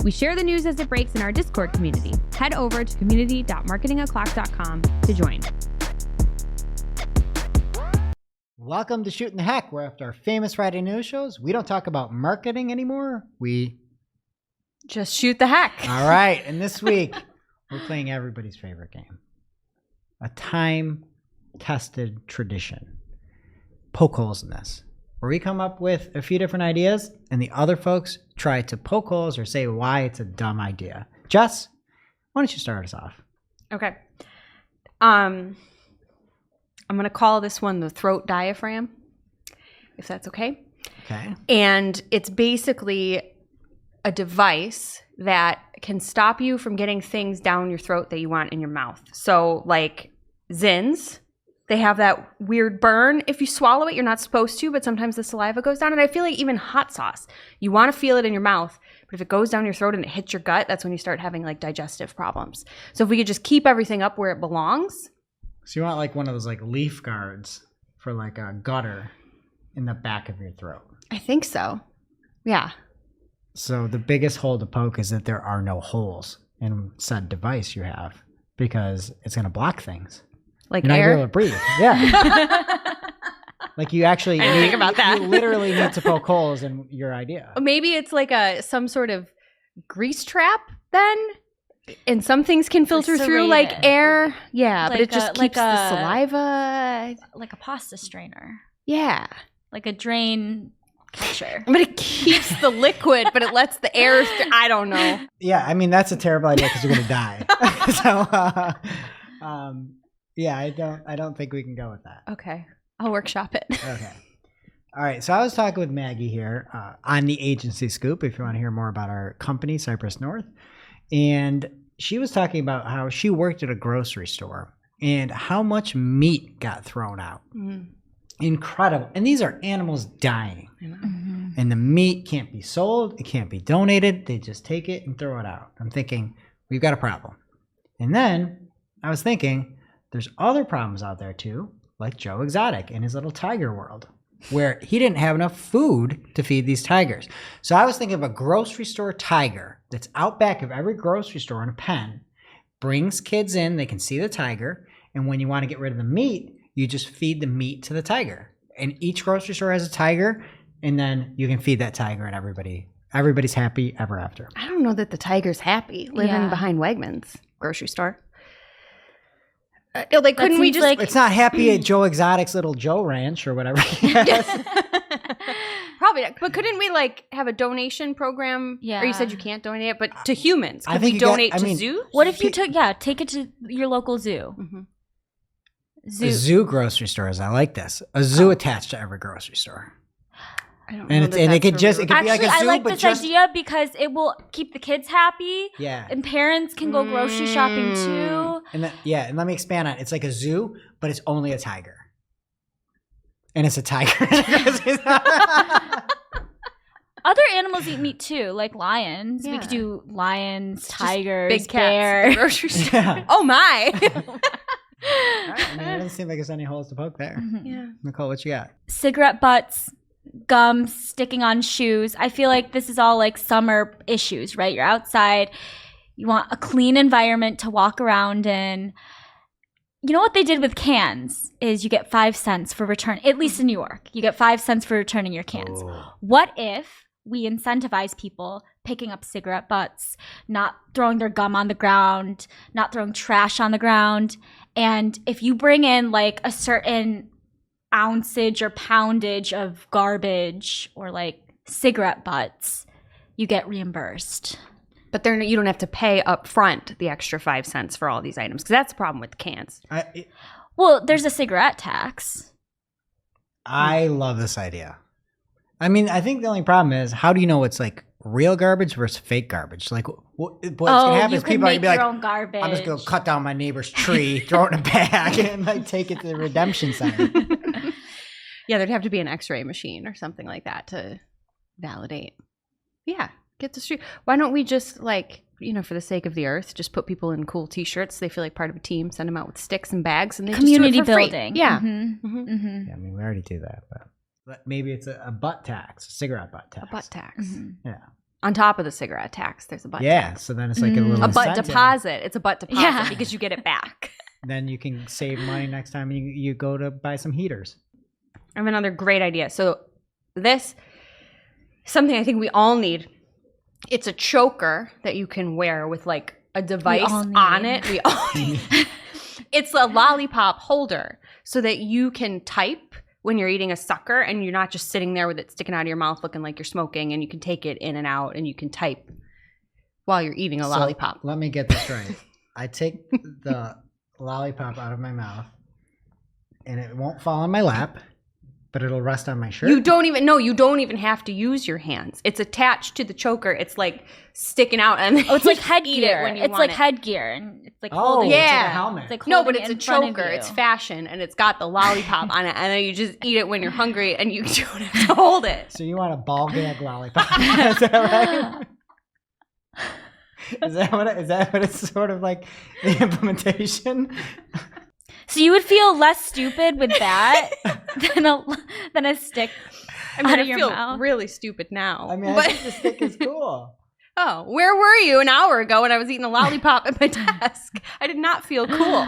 We share the news as it breaks in our Discord community. Head over to community.marketingoclock.com to join. Welcome to Shootin the Heck, where after our famous Friday news shows, we don't talk about marketing anymore. We just shoot the heck. All right. And this week, we're playing everybody's favorite game. A time-tested tradition. Poke holes in this. Where we come up with a few different ideas, and the other folks try to poke holes or say why it's a dumb idea. Jess, why don't you start us off? Okay. I'm going to call this one the throat diaphragm, if that's okay. Okay. And it's basically a device that can stop you from getting things down your throat that you want in your mouth. So like Zins, they have that weird burn. If you swallow it, you're not supposed to, but sometimes the saliva goes down. And I feel like even hot sauce, you want to feel it in your mouth, but if it goes down your throat and it hits your gut, that's when you start having like digestive problems. So if we could just keep everything up where it belongs. So you want like one of those like leaf guards for like a gutter in the back of your throat. I think so. Yeah. So the biggest hole to poke is that there are no holes in said device you have because it's going to block things. Like You're not air. able to breathe. Yeah. Like you actually I didn't think about that. You literally need to poke holes in your idea. Maybe it's like some sort of grease trap then? And some things can filter through like serrated. air. Yeah, but Like it just a- keeps like the a- saliva. Like a pasta strainer. Yeah. Like a drain catcher. But it keeps the liquid, but it lets the air I don't know. Yeah, I mean that's a terrible idea because you're going to die. So yeah, I don't think we can go with that. Okay. I'll workshop it. Okay. All right. So I was talking with Maggie here on the Agency Scoop, if you want to hear more about our company, Cypress North. And she was talking about how she worked at a grocery store and how much meat got thrown out. Mm. Incredible. And these are animals dying. Mm-hmm. And the meat can't be sold. It can't be donated. They just take it and throw it out. I'm thinking, we've got a problem. And then I was thinking, there's other problems out there too, like Joe Exotic in his little tiger world, where he didn't have enough food to feed these tigers. So I was thinking of a grocery store tiger that's out back of every grocery store in a pen, brings kids in, they can see the tiger, and when you want to get rid of the meat, you just feed the meat to the tiger. And each grocery store has a tiger, and then you can feed that tiger and everybody's happy ever after. I don't know that the tiger's happy living Yeah. behind Wegmans grocery store. Like, couldn't we seems just like- It's not happy at Joe Exotic's little Joe Ranch or whatever. Yes. Probably not. But couldn't we like have a donation program? Yeah. Or you said you can't donate it, but to humans. I Could think we you got- donate I to mean- zoos? What if you take it to your local zoo? Mhm. A zoo grocery stores. I like this. A zoo attached to every grocery store. I don't And know it's that and it that's could a just real- it could be like Actually, a zoo, I like but this just idea because it will keep the kids happy, yeah. and parents can go grocery shopping too. And then, yeah, and let me expand on it. It's like a zoo, but it's only a tiger. And it's a tiger. Other animals eat meat too, like lions. We Yeah. could do lions, Just tigers, big cats in bears. the grocery store. Yeah. Oh my. I mean, it doesn't seem like there's any holes to poke there. Mhm. Yeah. Nicole, what you got? Cigarette butts, gum sticking on shoes. I feel like this is all like summer issues, right? You're outside. You want a clean environment to walk around in. You know what they did with cans is you get 5 cents for return, at least in New York. You get 5 cents for returning your cans. Oh. What if we incentivize people picking up cigarette butts, not throwing their gum on the ground, not throwing trash on the ground? And if you bring in like a certain ounceage or poundage of garbage or like cigarette butts, you get reimbursed. But you don't have to pay up front the extra 5 cents for all these items because that's the problem with cans. Well, there's a cigarette tax. I love this idea. I mean, I think the only problem is, how do you know it's like real garbage versus fake garbage? Like, what's gonna happen is people are gonna be like, own garbage. I'm just gonna cut down my neighbor's tree, throw it in a bag, and like take it to the redemption center. Yeah, there'd have to be an X-ray machine or something like that to validate. Yeah, get the street. Why don't we just like, you know, for the sake of the earth, just put people in cool T-shirts? They feel like part of a team. Send them out with sticks and bags, and they community just do it for building. Free. Yeah. Yeah, I mean, we already do that, but maybe it's a butt tax, a cigarette butt tax. A butt tax. Yeah. On top of the cigarette tax, there's a butt Yeah, tax. so then it's like a little A butt incentive. deposit. It's a butt deposit Yeah. because you get it back. Then you can save money next time you go to buy some heaters. I have another great idea. So this, something I think we all need. It's a choker that you can wear with like a device on it. We all need. It's a lollipop holder so that you can type when you're eating a sucker and you're not just sitting there with it sticking out of your mouth looking like you're smoking, and you can take it in and out and you can type while you're eating a lollipop. Let me get this right. I take the lollipop out of my mouth and it won't fall on my lap, but it'll rest on my shirt. You don't even have to use your hands. It's attached to the choker. It's like sticking out, and Oh, it's like eat headgear. it when you It's want like it. headgear, and it's like Oh, holding. it's like a Yeah. helmet. It's like No, but holding it's it a in front of choker. you. It's fashion, and it's got the lollipop on it, and then you just eat it when you're hungry, and you don't have to hold it. So you want a ball gag lollipop? Is that right? Is that what it's sort of like, the implementation? So you would feel less stupid with that than a stick I mean, out I of your feel mouth. really stupid now. I mean, I but think the stick is cool. oh, where were you an hour ago when I was eating a lollipop at my desk? I did not feel cool.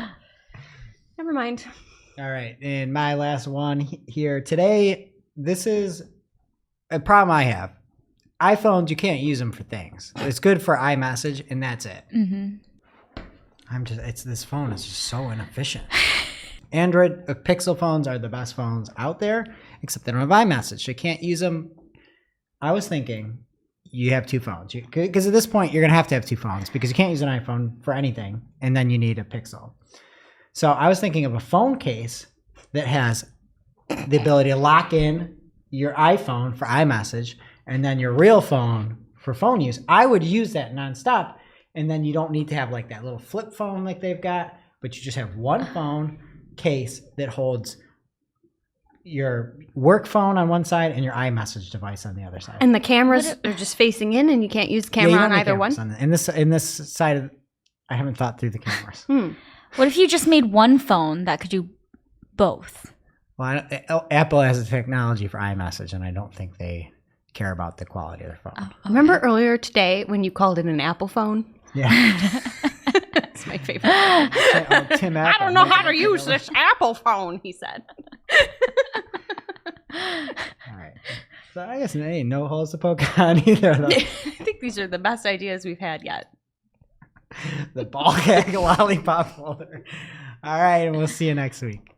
Never mind. All right, and my last one here today. This is a problem I have. iPhones, you can't use them for things. It's good for iMessage, and that's it. This phone is just so inefficient. Android Pixel phones are the best phones out there, except they don't have iMessage. So you can't use them. I was thinking you have two phones, because at this point you're gonna have to have two phones because you can't use an iPhone for anything, and then you need a Pixel. So I was thinking of a phone case that has the ability to lock in your iPhone for iMessage and then your real phone for phone use. I would use that nonstop, and then you don't need to have like that little flip phone like they've got, but you just have one phone case that holds your work phone on one side and your iMessage device on the other side. And the cameras are just facing in, and you can't use the camera on either one. In this side of, I haven't thought through the cameras. What if you just made one phone that could do both? Well, Apple has the technology for iMessage, and I don't think they care about the quality of their phone. Oh, Remember earlier today when you called it an Apple phone? Yeah. That's my favorite. Tim I Apple don't know how making to it use together. this Apple phone, he said. All right. So I guess no holes to poke on either of those. I think these are the best ideas we've had yet. The ball gag lollipop holder. All right, and we'll see you next week.